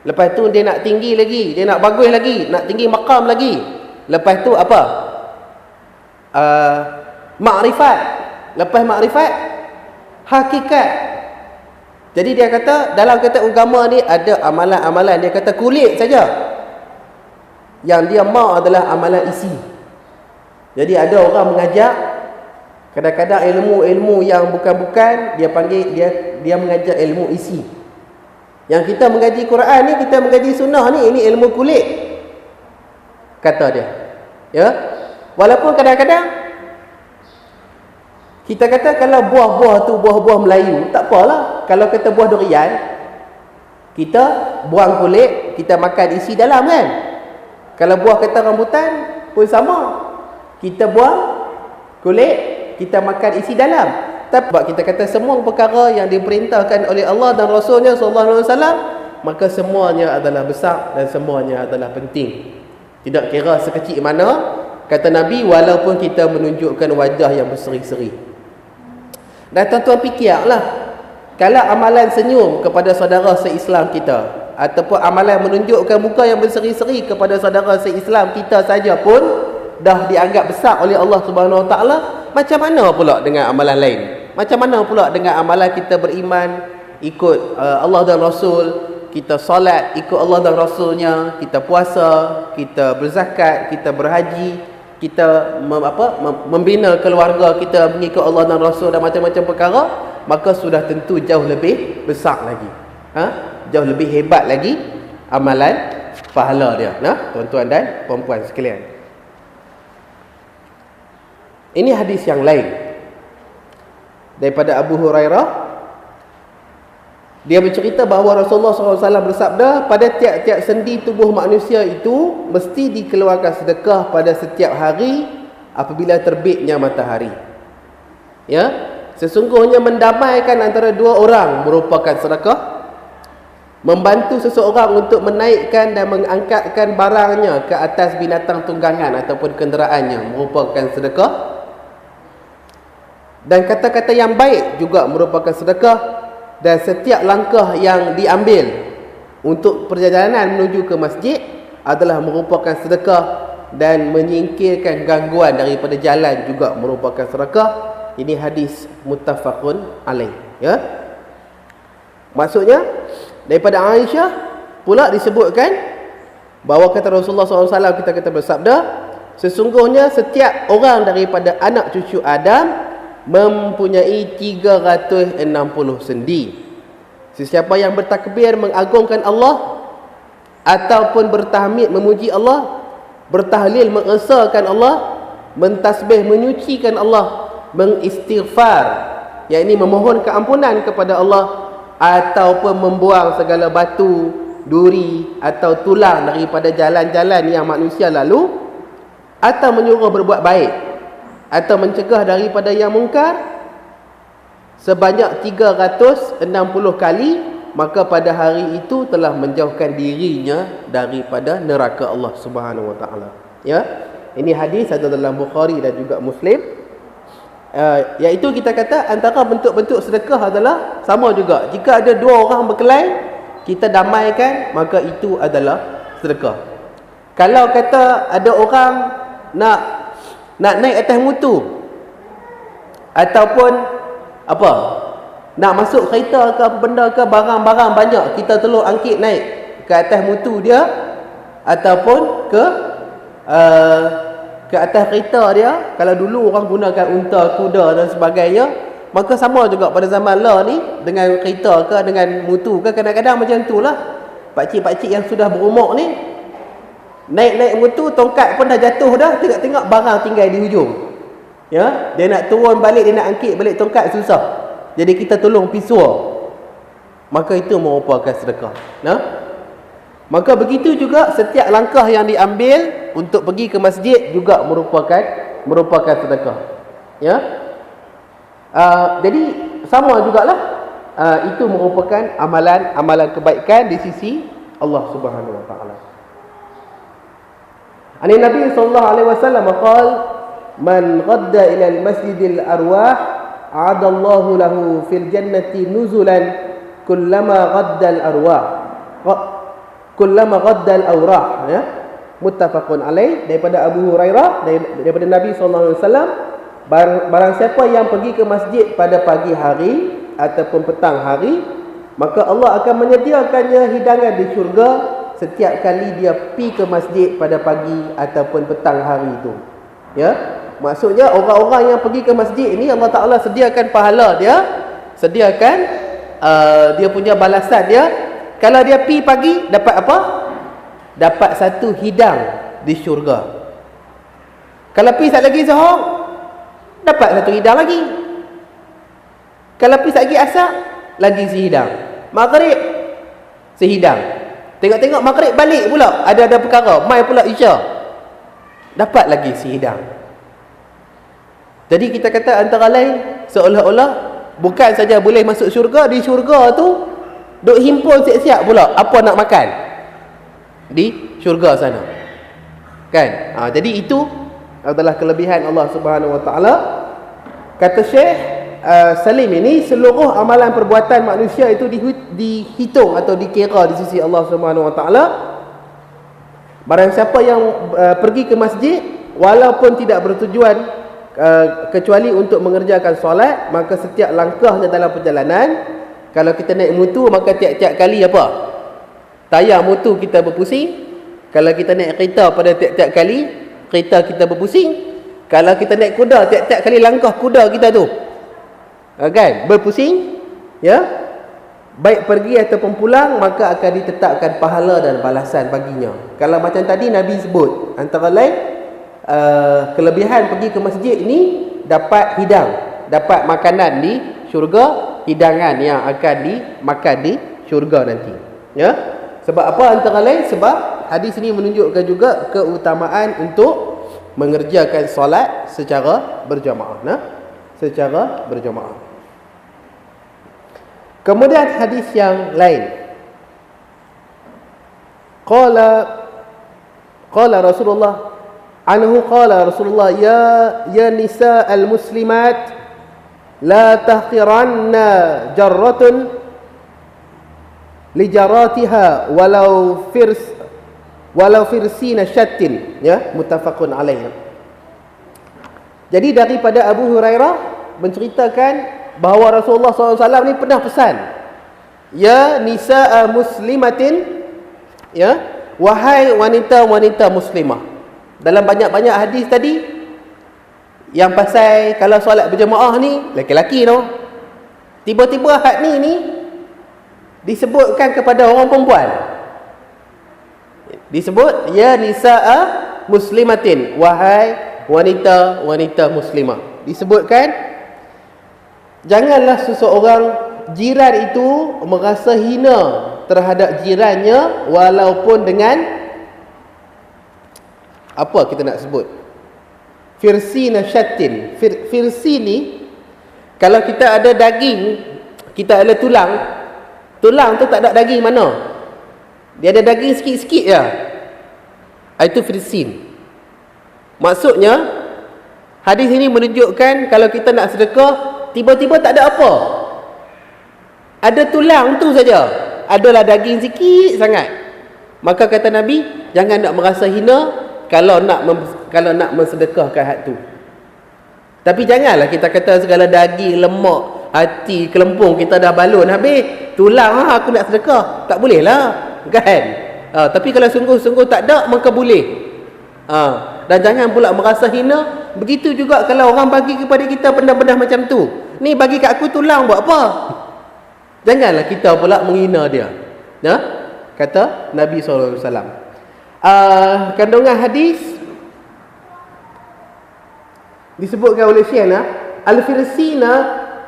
Lepas tu dia nak tinggi lagi, dia nak bagus lagi, nak tinggi maqam lagi. Lepas tu apa? Makrifat. Lepas makrifat, hakikat. Jadi dia kata, dalam kata agama ni ada amalan-amalan, dia kata kulit saja. Yang dia mau adalah amalan isi. Jadi ada orang mengajak, kadang-kadang ilmu-ilmu yang bukan-bukan, dia panggil, dia mengajar ilmu isi. Yang kita mengaji Quran ni, kita mengaji sunnah ni, ini ilmu kulit, kata dia. Ya, walaupun kadang-kadang kita kata kalau buah-buah tu buah-buah Melayu, tak apalah. Kalau kata buah durian, kita buang kulit, kita makan isi dalam kan. Kalau buah kata rambutan pun sama, kita buang kulit, kita makan isi dalam. Tapi kita kata semua perkara yang diperintahkan oleh Allah dan Rasulnya sallallahu alaihi wasallam, maka semuanya adalah besar dan semuanya adalah penting. Tidak kira sekecil mana, kata Nabi, walaupun kita menunjukkan wajah yang berseri-seri. Dan tuan-tuan fikirlah, kalau amalan senyum kepada saudara se-Islam kita, ataupun amalan menunjukkan muka yang berseri-seri kepada saudara se-Islam kita saja pun dah dianggap besar oleh Allah Subhanahu Wa Taala, macam mana pula dengan amalan lain? Macam mana pula dengan amalan kita beriman, ikut Allah dan Rasul, kita solat ikut Allah dan Rasulnya, kita puasa, kita berzakat, kita berhaji, kita membina keluarga kita mengikut Allah dan Rasul dan macam-macam perkara, maka sudah tentu jauh lebih besar lagi. Jauh lebih hebat lagi amalan pahala dia. Tuan-tuan dan puan-puan sekalian. Ini hadis yang lain daripada Abu Hurairah. Dia bercerita bahawa Rasulullah SAW bersabda, pada tiap-tiap sendi tubuh manusia itu mesti dikeluarkan sedekah pada setiap hari apabila terbitnya matahari. Ya, sesungguhnya mendamaikan antara dua orang merupakan sedekah. Membantu seseorang untuk menaikkan dan mengangkatkan barangnya ke atas binatang tunggangan ataupun kenderaannya merupakan sedekah. Dan kata-kata yang baik juga merupakan sedekah. Dan setiap langkah yang diambil untuk perjalanan menuju ke masjid adalah merupakan sedekah, dan menyingkirkan gangguan daripada jalan juga merupakan sedekah. Ini hadis muttafaqun alaih. Ya, maksudnya daripada Aisyah pula disebutkan bahawa kata Rasulullah SAW, kita kata bersabda, sesungguhnya setiap orang daripada anak cucu Adam mempunyai 360 sendi. Sesiapa yang bertakbir mengagungkan Allah, ataupun bertahmid memuji Allah, bertahlil mengesahkan Allah, mentasbih menyucikan Allah, mengistighfar, yakni memohon keampunan kepada Allah, ataupun membuang segala batu, duri atau tulang daripada jalan-jalan yang manusia lalu, atau menyuruh berbuat baik, atau mencegah daripada yang mungkar sebanyak 360 kali, maka pada hari itu telah menjauhkan dirinya daripada neraka Allah Subhanahu Wa Taala. Ya, ini hadis ada dalam Bukhari dan juga Muslim. Iaitu kita kata antara bentuk-bentuk sedekah adalah sama juga. Jika ada dua orang berkelahi, kita damaikan, maka itu adalah sedekah. Kalau kata ada orang nak naik atas mutu, ataupun apa, nak masuk kereta ke apa benda ke, barang-barang banyak, kita tolong angkit naik ke atas mutu dia, ataupun ke atas kereta dia. Kalau dulu orang gunakan unta, kuda dan sebagainya, maka sama juga pada zaman lah ni, dengan kereta ke, dengan mutu ke, kadang-kadang macam tu lah. Pakcik-pakcik yang sudah berumur ni naik mutu, tongkat pun dah jatuh dah, tengok-tengok barang tinggal di hujung. Ya, dia nak turun balik, dia nak angkit balik tongkat susah. Jadi kita tolong pisau. Maka itu merupakan sedekah. Maka begitu juga setiap langkah yang diambil untuk pergi ke masjid juga merupakan sedekah. Ya. Jadi sama jugalah. Itu merupakan amalan kebaikan di sisi Allah Subhanahu Wa Taala. Ani Nabi sallallahu alaihi wasallam qaal, man ghadda ila al-masjidil arwah a'adallahu lahu fil jannati nuzulan kullama ghadda al-arwah kullama ghadda al-awrah. Ya, muttafaqun alaih, daripada Abu Hurairah, daripada Nabi SAW, barang siapa yang pergi ke masjid pada pagi hari ataupun petang hari, maka Allah akan menyediakannya hidangan di syurga setiap kali dia pergi ke masjid pada pagi ataupun petang hari itu. Ya, maksudnya orang-orang yang pergi ke masjid ini Allah Ta'ala sediakan pahala dia, sediakan dia punya balasan dia. Kalau dia pergi pagi, dapat apa? Dapat satu hidang di syurga. Kalau pergi saat lagi zuhur, dapat satu hidang lagi. Kalau pergi saat lagi asar, lagi sehidang. Maghrib, sehidang. Tengok-tengok maghrib balik pula, ada perkara, mai pula isya, dapat lagi sehidang. Jadi kita kata antara lain, seolah-olah bukan saja boleh masuk syurga, di syurga tu duk himpun siap-siap pula apa nak makan di syurga sana, kan? Jadi itu adalah kelebihan Allah Subhanahu Wa Taala. Kata Syekh Salim ini, seluruh amalan perbuatan manusia itu dihitung atau dikira di sisi Allah Subhanahu Wa Taala. Barang siapa yang pergi ke masjid walaupun tidak bertujuan kecuali untuk mengerjakan solat, maka setiap langkahnya dalam perjalanan, kalau kita naik motor, maka tiap-tiap kali apa? Tayar motor kita berpusing. Kalau kita naik kereta, pada tiap-tiap kali kereta kita berpusing. Kalau kita naik kuda, tiap-tiap kali langkah kuda kita tu, kan, berpusing. Ya, baik pergi ataupun pulang, maka akan ditetapkan pahala dan balasan baginya. Kalau macam tadi Nabi sebut, antara lain kelebihan pergi ke masjid ini, dapat hidang, dapat makanan di syurga, hidangan yang akan dimakan di syurga nanti. Ya, sebab apa? Antara lain sebab hadis ini menunjukkan juga keutamaan untuk mengerjakan solat secara berjamaah. Secara berjamaah. Kemudian hadis yang lain, qala Rasulullah anhu, qala Rasulullah, ya nisa al-muslimat, la tahqiranna jarratun lijaratiha walau firsina syattin. Ya, muttafaqun alaih. Jadi daripada Abu Hurairah menceritakan bahawa Rasulullah SAW ni pernah pesan, ya nisa'a muslimatin, ya, wahai wanita-wanita muslimah. Dalam banyak-banyak hadis tadi yang pasal kalau solat berjemaah ni lelaki-lelaki tu, tiba-tiba had ni disebutkan kepada orang perempuan. Disebut ya nisa'a muslimatin, wahai wanita-wanita muslimah. Disebutkan janganlah seseorang jiran itu merasa hina terhadap jirannya walaupun dengan apa kita nak sebut, firsina syattin. Firsi ni, kalau kita ada daging, kita ada tulang, tulang tu tak ada daging mana, dia ada daging sikit-sikit je, itu firsin. Maksudnya hadis ini menunjukkan kalau kita nak sedekah, tiba-tiba tak ada apa, ada tulang tu saja, adalah daging sikit sangat, maka kata Nabi, jangan nak merasa hina kalau nak mensedekahkan hak tu. Tapi janganlah kita kata segala daging, lemak, hati, kelempung kita dah balun habis, tulang aku nak sedekah, tak boleh lah, kan? Tapi kalau sungguh-sungguh tak ada, maka boleh. Dan jangan pula merasa hina. Begitu juga kalau orang bagi kepada kita benda-benda macam tu, ni bagi kat aku tulang buat apa? Janganlah kita pula menghina dia. Ya? Kata Nabi SAW. Kandungan hadis disebutkan oleh Syekh,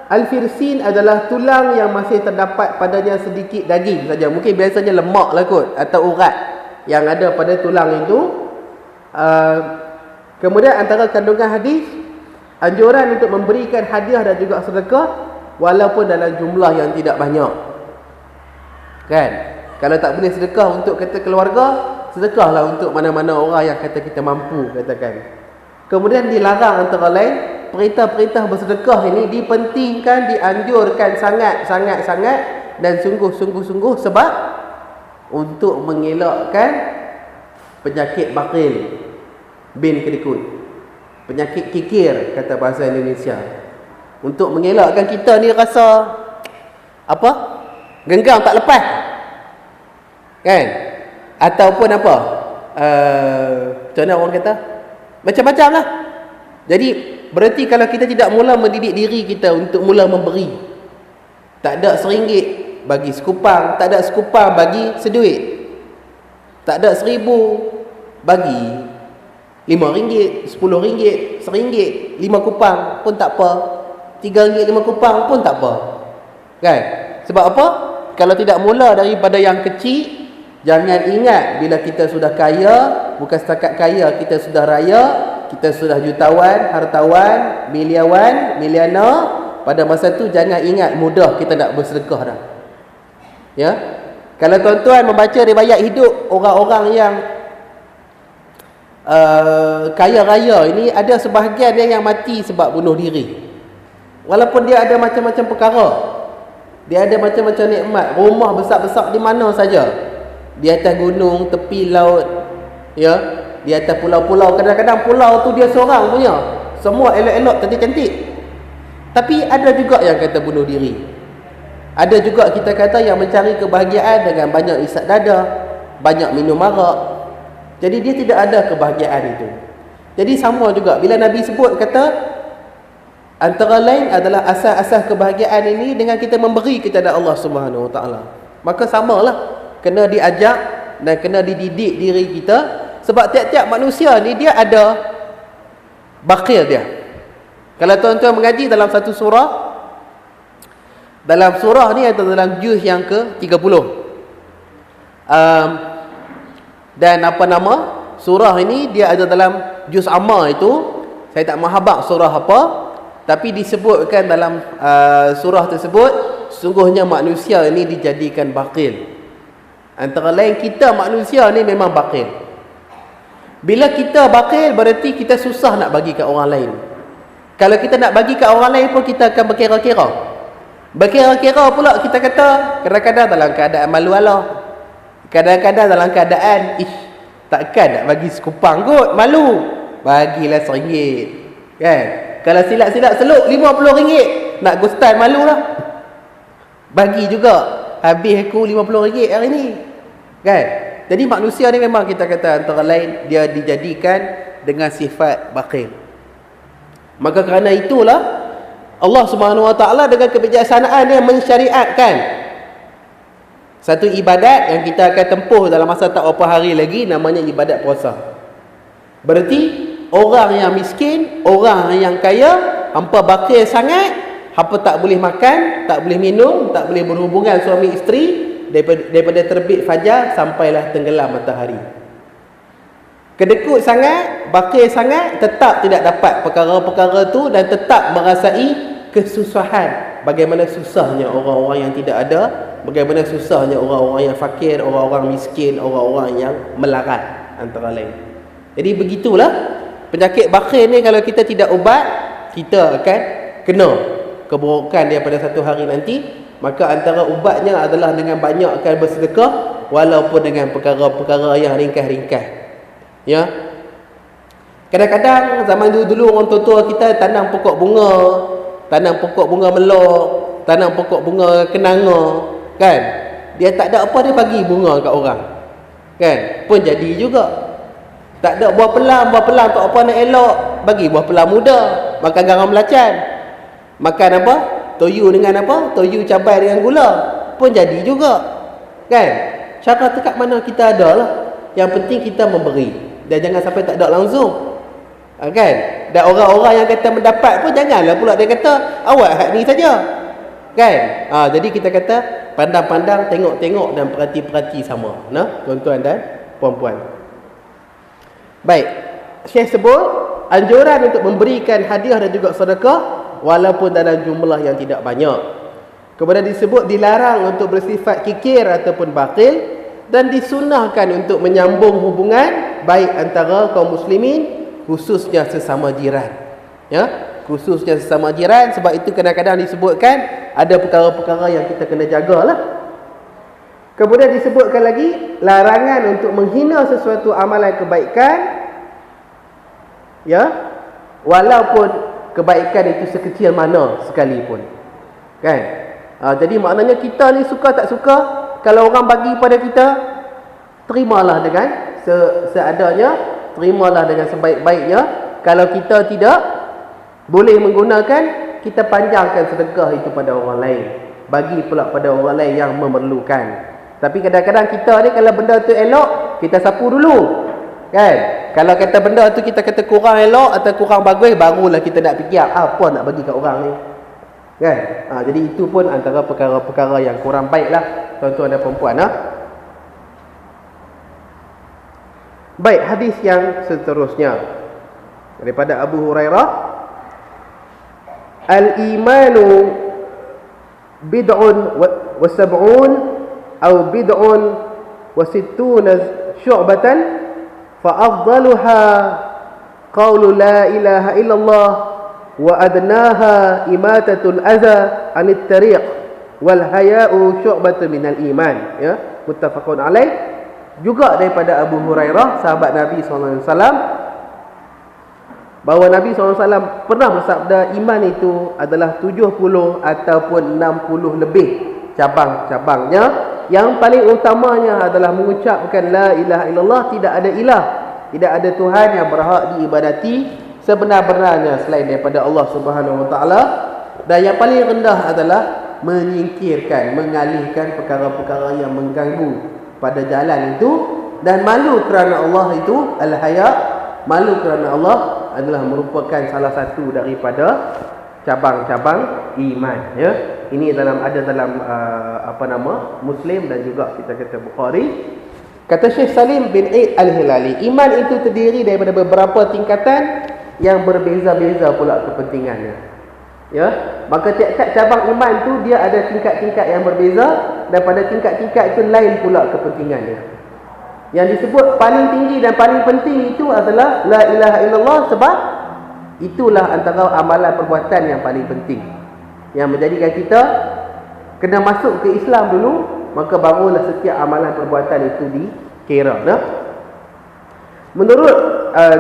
al-firsin adalah tulang yang masih terdapat padanya sedikit daging saja. Mungkin biasanya lemak lah kot, atau urat yang ada pada tulang itu. Kemudian antara kandungan hadis, anjuran untuk memberikan hadiah dan juga sedekah walaupun dalam jumlah yang tidak banyak, kan? Kalau tak boleh sedekah untuk kata keluarga, sedekahlah untuk mana-mana orang yang kata kita mampu, katakan. Kemudian dilarang antara lain, perintah-perintah bersedekah ini dipentingkan, dianjurkan sangat dan sungguh-sungguh sebab untuk mengelakkan penyakit bakhil bin kedekut, penyakit kikir kata bahasa Indonesia, untuk mengelakkan kita ni rasa apa, genggam tak lepas kan, ataupun apa, macam mana orang kata, macam-macam lah. Jadi berarti kalau kita tidak mula mendidik diri kita untuk mula memberi, tak ada RM1 bagi sekupang, tak ada sekupang bagi seduit, tak ada RM1,000 bagi RM5, RM10, RM1, 5 kupang pun tak apa, RM3, 5 kupang pun tak apa kan. Sebab apa? Kalau tidak mula daripada yang kecil, jangan ingat bila kita sudah kaya, bukan setakat kaya, kita sudah raya, kita sudah jutawan, hartawan, miliawan, miliana, pada masa tu jangan ingat mudah kita nak bersedekah dah. Ya. Kalau tuan-tuan membaca riwayat hidup orang-orang yang kaya raya ini, ada sebahagian dia yang mati sebab bunuh diri. Walaupun dia ada macam-macam perkara, dia ada macam-macam nikmat, rumah besar-besar di mana saja, di atas gunung, tepi laut, ya, di atas pulau-pulau. Kadang-kadang pulau tu dia seorang punya, semua elok-elok, cantik-cantik. Tapi ada juga yang kata bunuh diri. Ada juga kita kata yang mencari kebahagiaan dengan banyak isap dada, banyak minum arak. Jadi dia tidak ada kebahagiaan itu. Jadi sama juga bila Nabi sebut kata antara lain adalah asas-asas kebahagiaan ini dengan kita memberi kepada Allah Subhanahu Wa Taala. Maka samalah, kena diajak dan kena dididik diri kita. Sebab tiap-tiap manusia ni dia ada bakhil dia. Kalau tuan-tuan mengaji dalam satu surah, dalam surah ni atau dalam juz yang ke-30, dan apa nama surah ini, dia ada dalam juz amma itu, saya tak mahabak surah apa, tapi disebutkan dalam surah tersebut, sungguhnya manusia ini dijadikan bakhil. Antara lain kita manusia ni memang bakhil. Bila kita bakhil, berarti kita susah nak bagi kat orang lain. Kalau kita nak bagi kat orang lain pun kita akan berkira-kira. Berkira-kira pula kita kata, kadang-kadang dalam keadaan malu Allah, kadang-kadang dalam keadaan takkan nak bagi sekupang kot, malu, bagilah RM1 kan. Kalau silap-silap seluk RM50, nak gustan malu lah, bagi juga, habis aku RM50 hari ni kan. Jadi manusia ni memang kita kata antara lain dia dijadikan dengan sifat bakhil. Maka kerana itulah Allah Subhanahu Wa Taala dengan kebijaksanaan dia mensyariatkan satu ibadat yang kita akan tempuh dalam masa tak berapa hari lagi, namanya ibadat puasa. Berarti orang yang miskin, orang yang kaya, hampa bakhil sangat, hampa tak boleh makan, tak boleh minum, tak boleh berhubungan suami isteri daripada terbit fajar sampailah tenggelam matahari. Kedekut sangat, bakhil sangat, tetap tidak dapat perkara-perkara tu dan tetap merasai kesusahan. Bagaimana susahnya orang-orang yang tidak ada, bagaimana susahnya orang-orang yang fakir, orang-orang miskin, orang-orang yang melarat antara lain. Jadi begitulah penyakit bakhil ni, kalau kita tidak ubat, kita akan kena keburukan dia pada satu hari nanti. Maka antara ubatnya adalah dengan banyakkan bersedekah, walaupun dengan perkara-perkara yang ringkas-ringkas. Ya. Kadang-kadang zaman dulu-dulu orang tua-tua kita tanam pokok bunga, tanam pokok bunga melok, tanam pokok bunga kenanga kan. Dia tak ada apa, dia bagi bunga kat orang kan, pun jadi juga. Tak ada buah pelam tak apa nak elok, bagi buah pelam muda. Makan garam belacan, makan apa, toyu dengan apa, toyu cabai dengan gula, pun jadi juga kan. Cara dekat mana kita ada lah. Yang penting kita memberi, dan jangan sampai tak ada langsung kan. Dan orang-orang yang kata mendapat pun janganlah pula dia kata awak hak ni saja kan. Jadi kita kata pandang-pandang, tengok-tengok dan perhati-perhati sama, nah tuan-tuan dan puan-puan. Baik, Syekh sebut anjuran untuk memberikan hadiah dan juga sedekah walaupun dalam jumlah yang tidak banyak. Kemudian disebut dilarang untuk bersifat kikir ataupun bakhil, dan disunahkan untuk menyambung hubungan baik antara kaum muslimin, khususnya sesama jiran. Ya, khususnya sesama jiran. Sebab itu kadang-kadang disebutkan ada perkara-perkara yang kita kena jagalah. Kemudian disebutkan lagi larangan untuk menghina sesuatu amalan kebaikan, ya, walaupun kebaikan itu sekecil mana sekalipun, kan? Jadi maknanya kita ni suka tak suka, kalau orang bagi pada kita, terimalah dengan seadanya, terimalah dengan sebaik-baiknya. Kalau kita tidak boleh menggunakan, kita panjangkan sedekah itu pada orang lain, bagi pula pada orang lain yang memerlukan. Tapi kadang-kadang kita ni kalau benda tu elok, kita sapu dulu, kan? Kalau kata benda tu kita kata kurang elok atau kurang bagus, barulah kita nak fikir apa nak bagi kat orang ni, kan? Jadi itu pun antara perkara-perkara yang kurang baik lah, tuan-tuan dan perempuan. Baik, hadis yang seterusnya daripada Abu Hurairah, al-imanu bid'un wa sab'un atau bid'un wa sittuna syu'batan fa afdaluha qawlu la ilaha illallah wa adnaha imatatul adza 'anit tariq wal haya'u syu'batun minal iman, ya, muttafaqun alaih. Juga daripada Abu Hurairah, sahabat Nabi SAW, bahawa Nabi SAW pernah bersabda, iman itu adalah 70 ataupun 60 lebih cabang-cabangnya. Yang paling utamanya adalah mengucapkan la ilaha illallah, tidak ada ilah, tidak ada Tuhan yang berhak diibadati sebenar-benarnya selain daripada Allah Subhanahu Wa Taala. Dan yang paling rendah adalah menyingkirkan, mengalihkan perkara-perkara yang mengganggu pada jalan itu. Dan malu kerana Allah itu al-haya, malu kerana Allah adalah merupakan salah satu daripada cabang-cabang iman, ya. Ini ada dalam Muslim dan juga kita kata Bukhari. Kata Syekh Salim bin Eid Al-Hilali, iman itu terdiri daripada beberapa tingkatan yang berbeza-beza pula kepentingannya, ya. Maka tiap-tiap cabang iman tu dia ada tingkat-tingkat yang berbeza, dan pada tingkat-tingkat itu lain pula kepentingannya. Yang disebut paling tinggi dan paling penting itu adalah la ilaha illallah, sebab itulah antara amalan perbuatan yang paling penting, yang menjadikan kita kena masuk ke Islam dulu, maka barulah setiap amalan perbuatan itu dikira. Menurut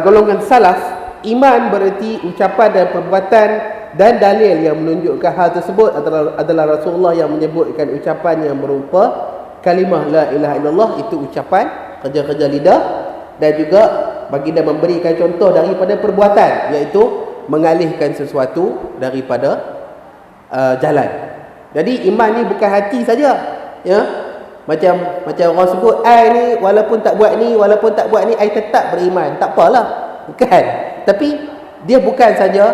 golongan salaf, iman bererti ucapan dan perbuatan, dan dalil yang menunjukkan hal tersebut adalah Rasulullah yang menyebutkan ucapan yang berupa kalimah la ilaha illallah, itu ucapan kerja-kerja lidah, dan juga baginda memberikan contoh daripada perbuatan, iaitu mengalihkan sesuatu daripada jalan. Jadi iman ni bukan hati saja, ya. Macam orang sebut, ai ni walaupun tak buat ni, walaupun tak buat ni, ai tetap beriman. Tak apalah, bukan. Tapi dia bukan saja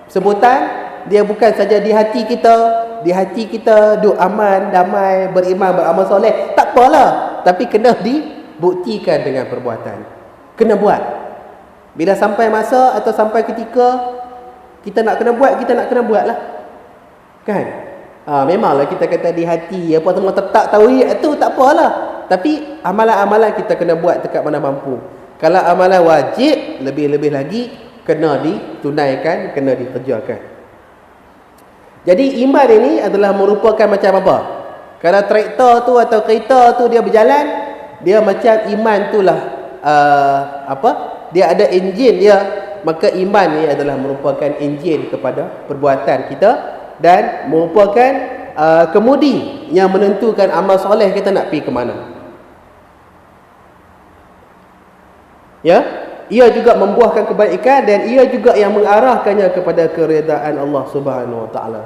sebutan, dia bukan saja di hati kita duk aman, damai, beriman, beramal soleh. Tak apalah, tapi kena dibuktikan dengan perbuatan. Kena buat. Bila sampai masa atau sampai ketika kita nak kena buat lah, kan? Memanglah kita kata di hati apa semua tetap tauhid itu tak apalah, tapi amalan-amalan kita kena buat dekat mana mampu. Kalau amalan wajib, lebih-lebih lagi kena ditunaikan, kena dikerjakan. Jadi iman ini adalah merupakan macam apa? Kalau traktor tu atau kereta tu dia berjalan, dia macam iman itulah dia ada enjin dia, maka iman ni adalah merupakan enjin kepada perbuatan kita, dan merupakan kemudi yang menentukan amal soleh kita nak pergi ke mana. Ya, ia juga membuahkan kebaikan, dan ia juga yang mengarahkannya kepada keredaan Allah Subhanahu Wa Taala.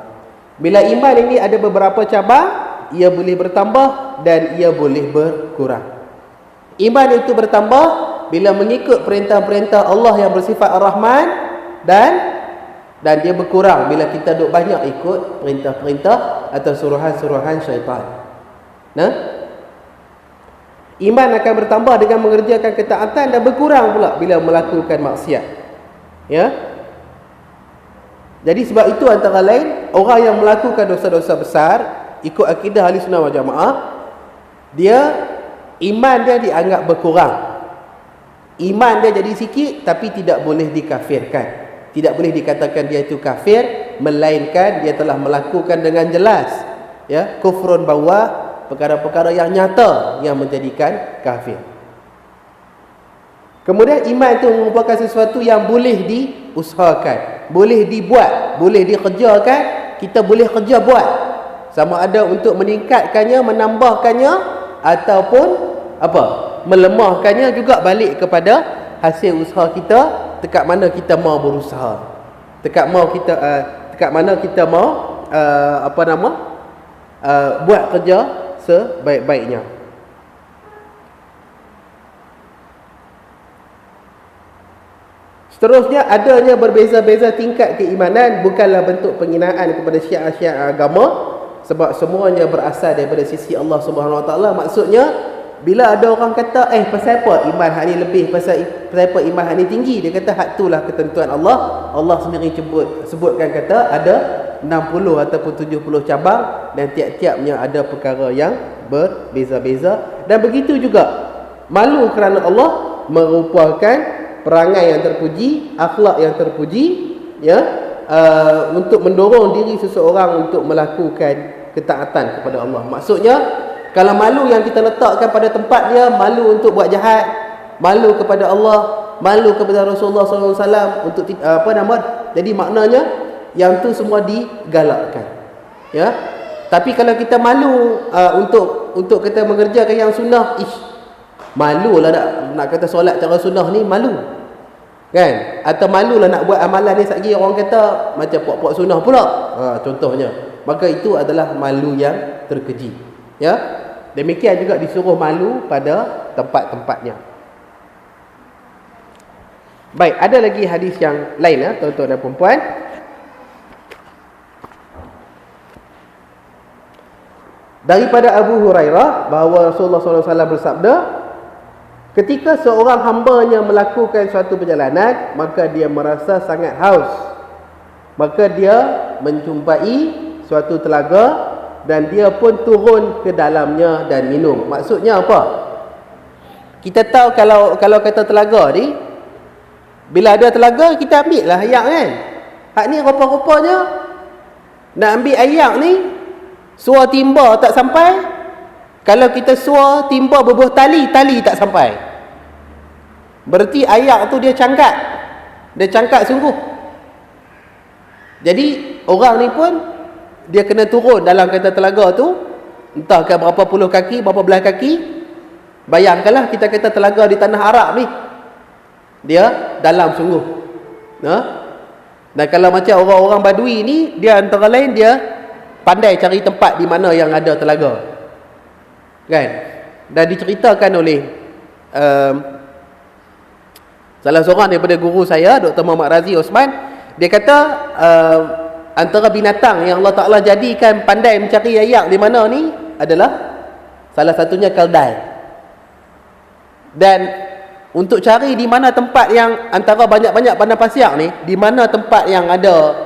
Bila iman ini ada beberapa cabang, ia boleh bertambah dan ia boleh berkurang. Iman itu bertambah bila mengikut perintah-perintah Allah yang bersifat Ar-Rahman, dan dia berkurang bila kita duk banyak ikut perintah-perintah atau suruhan-suruhan syaitan. Iman akan bertambah dengan mengerjakan ketaatan, dan berkurang pula bila melakukan maksiat. Ya. Jadi sebab itu antara lain, orang yang melakukan dosa-dosa besar ikut akidah Ahlussunnah wal Jamaah, iman dia dianggap berkurang. Iman dia jadi sikit, tapi tidak boleh dikafirkan. Tidak boleh dikatakan dia itu kafir, melainkan dia telah melakukan dengan jelas, ya, kufrun bawah, perkara-perkara yang nyata yang menjadikan kafir. Kemudian iman itu merupakan sesuatu yang boleh diusahakan, boleh dibuat, boleh dikerjakan. Kita boleh kerja buat, sama ada untuk meningkatkannya, menambahkannya, ataupun apa, melemahkannya, juga balik kepada hasil usaha kita, dekat mana kita mau berusaha, dekat mana kita mau buat kerja sebaik-baiknya. Seterusnya, adanya berbeza-beza tingkat keimanan bukanlah bentuk penghinaan kepada syiar-syiar agama, sebab semuanya berasal daripada sisi Allah Subhanahu Wa Taala. Maksudnya, bila ada orang kata pasal apa iman hak ni lebih, pasal apa iman hak ni tinggi, dia kata hak itulah ketentuan Allah. Allah sendiri sebutkan kata ada 60 ataupun 70 cabang, dan tiap-tiapnya ada perkara yang berbeza-beza. Dan begitu juga malu kerana Allah merupakan perangai yang terpuji, akhlak yang terpuji, ya, untuk mendorong diri seseorang untuk melakukan ketaatan kepada Allah. Maksudnya, kalau malu yang kita letakkan pada tempat dia, malu untuk buat jahat, malu kepada Allah, malu kepada Rasulullah SAW untuk jadi maknanya yang tu semua digalakkan, ya. Tapi kalau kita malu untuk kita mengerjakan yang sunnah, malulah nak kata solat cara sunnah ni, malu kan? Atau malulah nak buat amalan ni, satgi orang kata macam puak-puak sunnah pula, contohnya. Maka itu adalah malu yang terkeji, ya. Demikian juga disuruh malu pada tempat-tempatnya. Baik, ada lagi hadis yang lain, tuan-tuan dan puan-puan. Daripada Abu Hurairah bahawa Rasulullah SAW bersabda, ketika seorang hambanya melakukan suatu perjalanan, maka dia merasa sangat haus, maka dia menjumpai suatu telaga dan dia pun turun ke dalamnya dan minum. Maksudnya apa? Kita tahu kalau kata telaga ni, bila ada telaga kita ambil lah ayak kan. Hak ni rupa-rupanya nak ambil ayak ni, suar timba tak sampai. Kalau kita suar timba berbuah tali tak sampai. Berarti ayak tu dia cangkat sungguh. Jadi orang ni pun dia kena turun dalam kata telaga tu, entah ke berapa puluh kaki, berapa belas kaki. Bayangkanlah kita kata telaga di tanah Arab ni, dia dalam sungguh. Dan kalau macam orang-orang Badui ni, dia antara lain dia pandai cari tempat di mana yang ada telaga, kan? Dan diceritakan oleh salah seorang daripada guru saya, Dr. Muhammad Razi Osman, dia kata antara binatang yang Allah Ta'ala jadikan pandai mencari ayak di mana ni adalah salah satunya keldai. Dan untuk cari di mana tempat yang antara banyak-banyak padang pasir ni, di mana tempat yang ada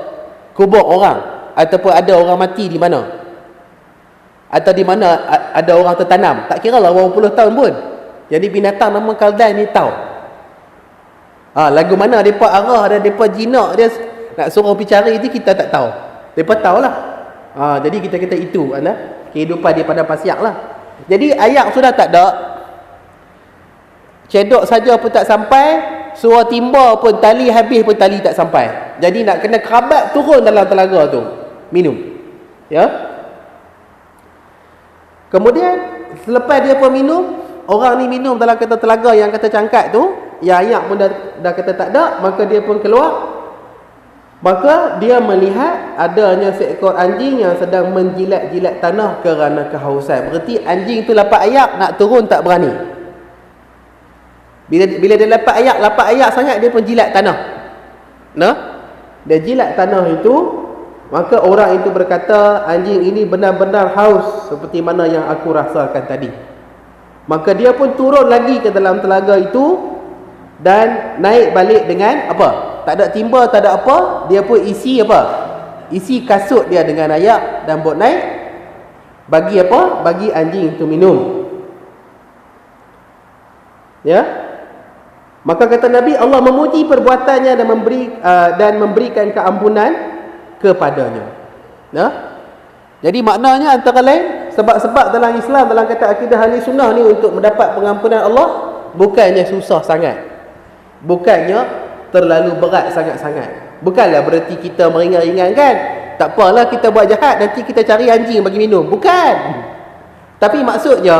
kubur orang ataupun ada orang mati di mana, atau di mana ada orang tertanam, tak kira lah berapa puluh tahun pun. Jadi binatang nama keldai ni tahu lagu mana mereka arah dan mereka jinak dia nak suruh pergi cari tu, kita tak tahu. Mereka tahulah. Jadi kita kata itu kehidupan dia pada pasir lah. Jadi ayak sudah tak ada, cedok saja pun tak sampai, suara timba pun, tali habis pun tali tak sampai. Jadi nak kena kerabat turun dalam telaga tu minum, ya. Kemudian selepas dia pun minum, orang ni minum dalam kata telaga yang kata cangkat tu, yang ayak pun dah kata tak ada, maka dia pun keluar. Maka dia melihat adanya seekor anjing yang sedang menjilat-jilat tanah kerana kehausan. Berarti anjing tu lapat ayak, nak turun tak berani. Bila dia lapat ayak sangat, dia pun jilat tanah. Dia jilat tanah itu, maka orang itu berkata, anjing ini benar-benar haus seperti mana yang aku rasakan tadi. Maka dia pun turun lagi ke dalam telaga itu dan naik balik dengan apa? Tak ada timba, tak ada apa. Dia pun isi apa? Isi kasut dia dengan ayak dan buat naik. Bagi apa? Bagi anjing itu minum. Ya. Maka kata Nabi, Allah memuji perbuatannya dan memberikan keampunan kepadanya. Jadi maknanya antara lain, sebab-sebab dalam Islam, dalam kata akidah ahli sunnah ni untuk mendapat pengampunan Allah bukannya susah sangat, bukannya terlalu berat sangat-sangat. Bukanlah berarti kita meringan-ringankan, tak apalah kita buat jahat nanti kita cari anjing bagi minum, bukan. Tapi maksudnya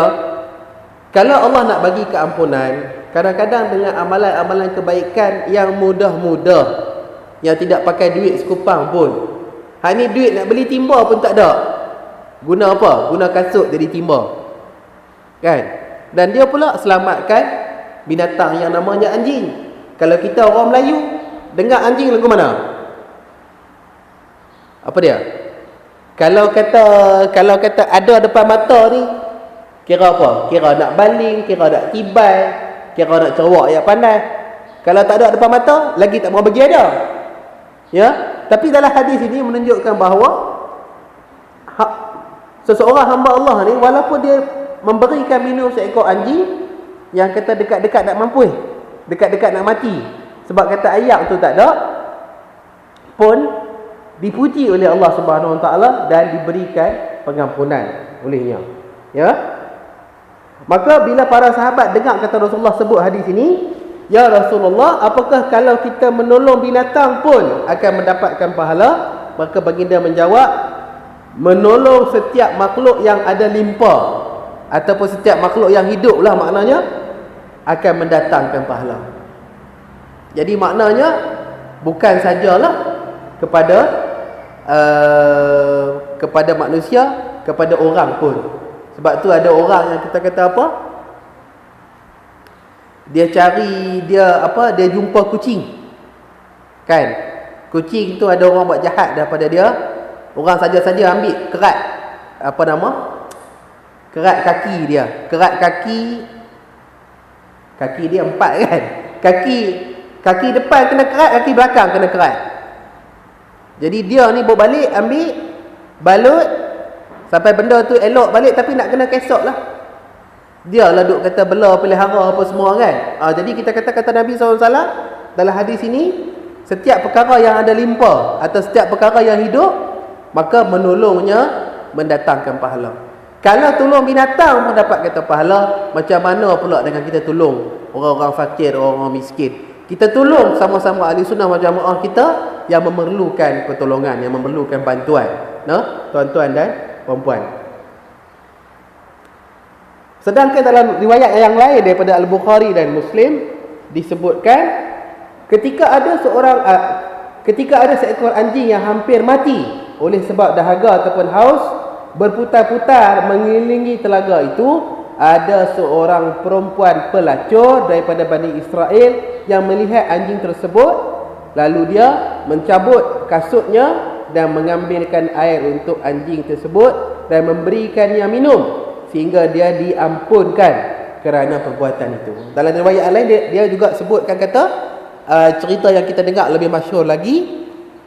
kalau Allah nak bagi keampunan, kadang-kadang dengan amalan-amalan kebaikan yang mudah-mudah, yang tidak pakai duit sekupang pun. Hak ni duit nak beli timba pun tak ada. Guna apa? Guna kasut jadi timba. Kan? Dan dia pula selamatkan binatang yang namanya anjing. Kalau kita orang Melayu dengar anjing lagu mana? Apa dia? Kalau kata ada depan mata ni, kira apa? Kira nak baling, kira nak tibai, kira nak cerwak yang pandai. Kalau tak ada depan mata, lagi tak mau bagi ada. Ya? Tapi dalam hadis ini menunjukkan bahawa seseorang hamba Allah ni, walaupun dia memberikan minum seekor anjing yang kata dekat-dekat nak mampu, dekat-dekat nak mati, sebab kata ayak tu tak ada, pun dipuji oleh Allah Subhanahu Wa Taala dan diberikan pengampunan olehnya. Ya. Maka bila para sahabat dengar kata Rasulullah sebut hadis ini, ya Rasulullah, apakah kalau kita menolong binatang pun akan mendapatkan pahala? Maka baginda menjawab, menolong setiap makhluk yang ada limpa ataupun setiap makhluk yang hidup lah maknanya, akan mendatangkan pahala. Jadi maknanya bukan sajalah kepada manusia, kepada orang pun. Sebab tu ada orang yang kita kata apa? Dia jumpa kucing. Kan? Kucing tu ada orang buat jahat daripada dia. Orang saja-saja ambil kerat, kerat kaki dia. Kerat kaki dia 4 kan? Kaki depan kena kerat, kaki belakang kena kerat. Jadi dia ni bawa balik, ambil balut sampai benda tu elok balik, tapi nak kena kesok lah. Dia lah duk kata bela pelihara apa semua kan. Jadi kita kata Nabi SAW dalam hadis ini, setiap perkara yang ada limpa atau setiap perkara yang hidup, maka menolongnya mendatangkan pahala. Kalau tolong binatang pun dapat kata pahala, macam mana pula dengan kita tolong orang-orang fakir, orang-orang miskin? Kita tolong sama-sama ahli sunnah majamaah kita yang memerlukan pertolongan, yang memerlukan bantuan. Tuan-tuan dan puan-puan. Sedangkan dalam riwayat yang lain daripada Al-Bukhari dan Muslim disebutkan ketika ada seekor anjing yang hampir mati oleh sebab dahaga ataupun haus, berputar-putar mengelilingi telaga itu, ada seorang perempuan pelacur daripada Bani Israel yang melihat anjing tersebut, lalu dia mencabut kasutnya dan mengambilkan air untuk anjing tersebut dan memberikannya minum sehingga dia diampunkan kerana perbuatan itu. Dalam riwayat lain dia juga sebutkan kata cerita yang kita dengar lebih masyhur lagi.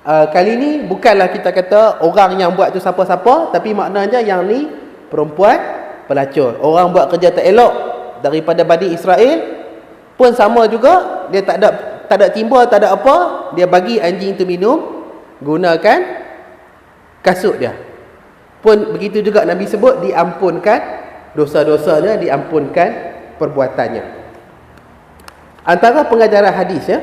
Kali ni bukanlah kita kata orang yang buat tu siapa-siapa, tapi maknanya yang ni perempuan pelacur. Orang buat kerja tak elok daripada Bani Israel pun sama juga, dia tak ada timba, tak ada apa, dia bagi anjing tu minum gunakan kasut dia. Pun begitu juga Nabi sebut diampunkan dosa-dosanya, diampunkan perbuatannya. Antara pengajaran hadis ya,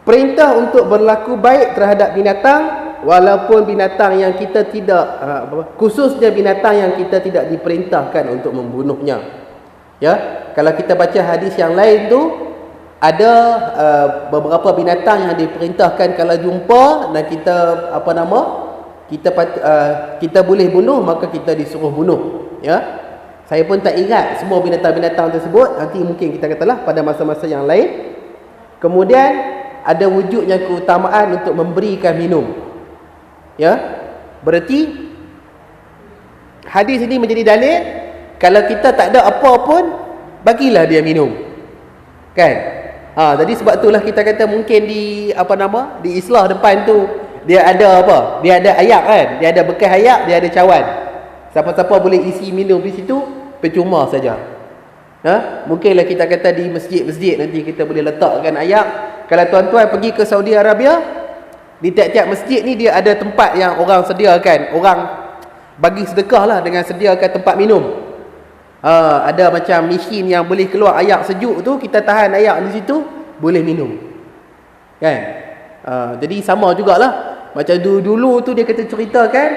perintah untuk berlaku baik terhadap binatang, walaupun binatang yang kita tidak khususnya binatang yang kita tidak diperintahkan untuk membunuhnya. Ya, kalau kita baca hadis yang lain tu ada beberapa binatang yang diperintahkan kalau jumpa dan kita boleh bunuh, maka kita disuruh bunuh. Ya, saya pun tak ingat semua binatang-binatang tersebut. Nanti mungkin kita katalah pada masa-masa yang lain. Kemudian ada wujudnya keutamaan untuk memberikan minum. Ya, berarti hadis ini menjadi dalil kalau kita tak ada apa pun, bagilah dia minum. Kan? Jadi sebab itulah kita kata mungkin di Islah depan tu dia ada apa? Dia ada ayak kan? Dia ada bekas ayak, dia ada cawan. Siapa-siapa boleh isi minum di situ, percuma saja. Mungkinlah kita kata di masjid-masjid nanti kita boleh letakkan ayak. Kalau tuan-tuan pergi ke Saudi Arabia, di tiap-tiap masjid ni dia ada tempat yang orang sediakan. bagi sedekah lah dengan sediakan tempat minum. Ada macam mesin yang boleh keluar air sejuk tu, kita tahan air di situ, boleh minum. Kan? Jadi sama jugalah. Macam dulu tu dia kata ceritakan,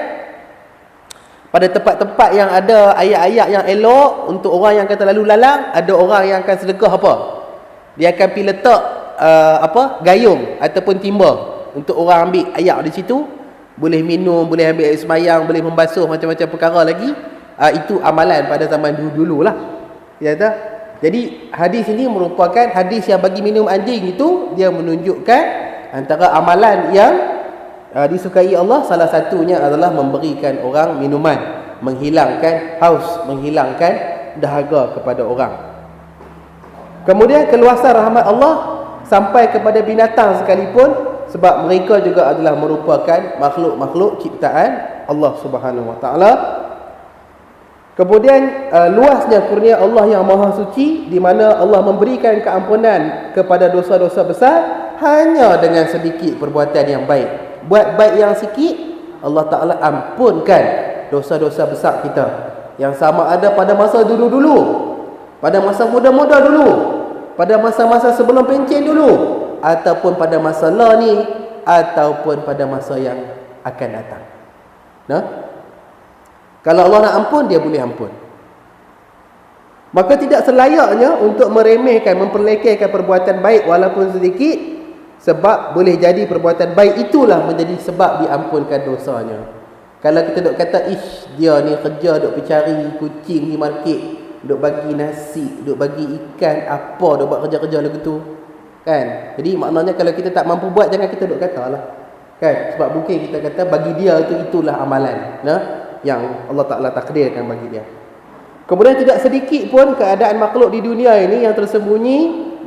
pada tempat-tempat yang ada ayat-ayat yang elok untuk orang yang kata lalu lalang, ada orang yang akan sedekah apa? Dia akan pergi letak gayung ataupun timba untuk orang ambil air di situ, boleh minum, boleh ambil air semayang, boleh membasuh macam-macam perkara lagi. Itu amalan pada zaman dulu-dulu lah. Ya tak? Jadi hadis ini merupakan hadis yang bagi minum anjing itu, dia menunjukkan antara amalan yang disukai Allah, salah satunya adalah memberikan orang minuman, menghilangkan haus, menghilangkan dahaga kepada orang. Kemudian keluasan rahmat Allah sampai kepada binatang sekalipun, sebab mereka juga adalah merupakan makhluk-makhluk ciptaan Allah Subhanahu Wa Taala. Kemudian luasnya kurnia Allah yang Maha Suci, di mana Allah memberikan keampunan kepada dosa-dosa besar hanya dengan sedikit perbuatan yang baik. Buat baik yang sikit, Allah Ta'ala ampunkan dosa-dosa besar kita, yang sama ada pada masa dulu-dulu, pada masa muda-muda dulu, pada masa-masa sebelum pencen dulu, ataupun pada masa lah ni, ataupun pada masa yang akan datang. Nah, kalau Allah nak ampun, dia boleh ampun. Maka tidak selayaknya untuk meremehkan, memperlekehkan perbuatan baik walaupun sedikit, sebab boleh jadi perbuatan baik itulah menjadi sebab diampunkan dosanya. Kalau kita duk kata, dia ni kerja duk percari kucing di market, duk bagi nasi, duk bagi ikan, apa duk buat kerja-kerja lagu tu, kan? Jadi maknanya kalau kita tak mampu buat, jangan kita duk kata lah, kan? Sebab mungkin kita kata bagi dia itulah amalan, nah, yang Allah Ta'ala takdirkan bagi dia. Kemudian tidak sedikit pun keadaan makhluk di dunia ini yang tersembunyi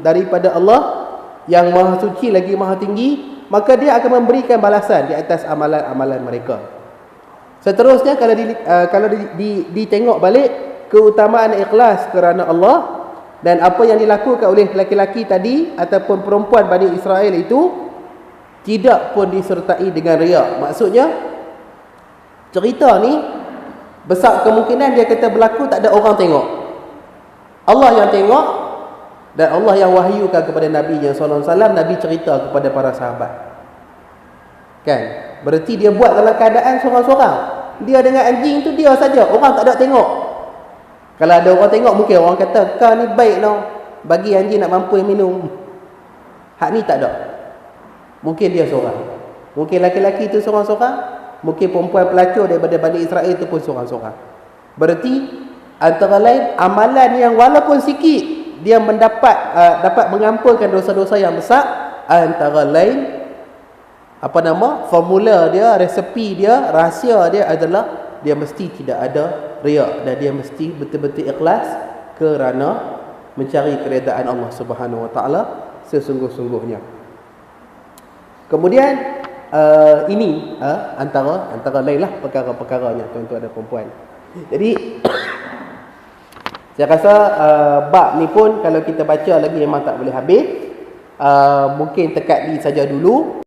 daripada Allah yang Maha Suci lagi Maha Tinggi, maka dia akan memberikan balasan di atas amalan-amalan mereka. Seterusnya, kalau ditengok balik keutamaan ikhlas kerana Allah, dan apa yang dilakukan oleh lelaki-lelaki tadi ataupun perempuan Bani Israel itu tidak pun disertai dengan riak. Maksudnya, cerita ni besar kemungkinan dia kata berlaku tak ada orang tengok. Allah yang tengok, dan Allah yang wahyukan kepada Nabi sallallahu alaihi wasallam. Nabi cerita kepada para sahabat, kan? Berarti dia buat dalam keadaan seorang-seorang. Dia dengan anjing tu dia saja, orang tak ada tengok. Kalau ada orang tengok, mungkin orang kata, kau ni baik no, bagi anjing nak mampu minum. Hak ni tak ada. Mungkin dia seorang, mungkin laki-laki tu seorang-seorang, mungkin perempuan pelacur daripada Bani Israel tu pun seorang-seorang. Berarti antara lain amalan yang walaupun sikit, dia dapat mengampunkan dosa-dosa yang besar. Antara lain formula dia, resepi dia, rahsia dia adalah dia mesti tidak ada riak, dan dia mesti betul-betul ikhlas kerana mencari keredaan Allah Subhanahu Wa Taala sesungguh-sungguhnya. Kemudian ini antara lain lah perkara-perkaranya, tuan-tuan dan puan-puan. Jadi saya rasa bab ni pun kalau kita baca lagi memang tak boleh habis. Mungkin tekat ni saja dulu.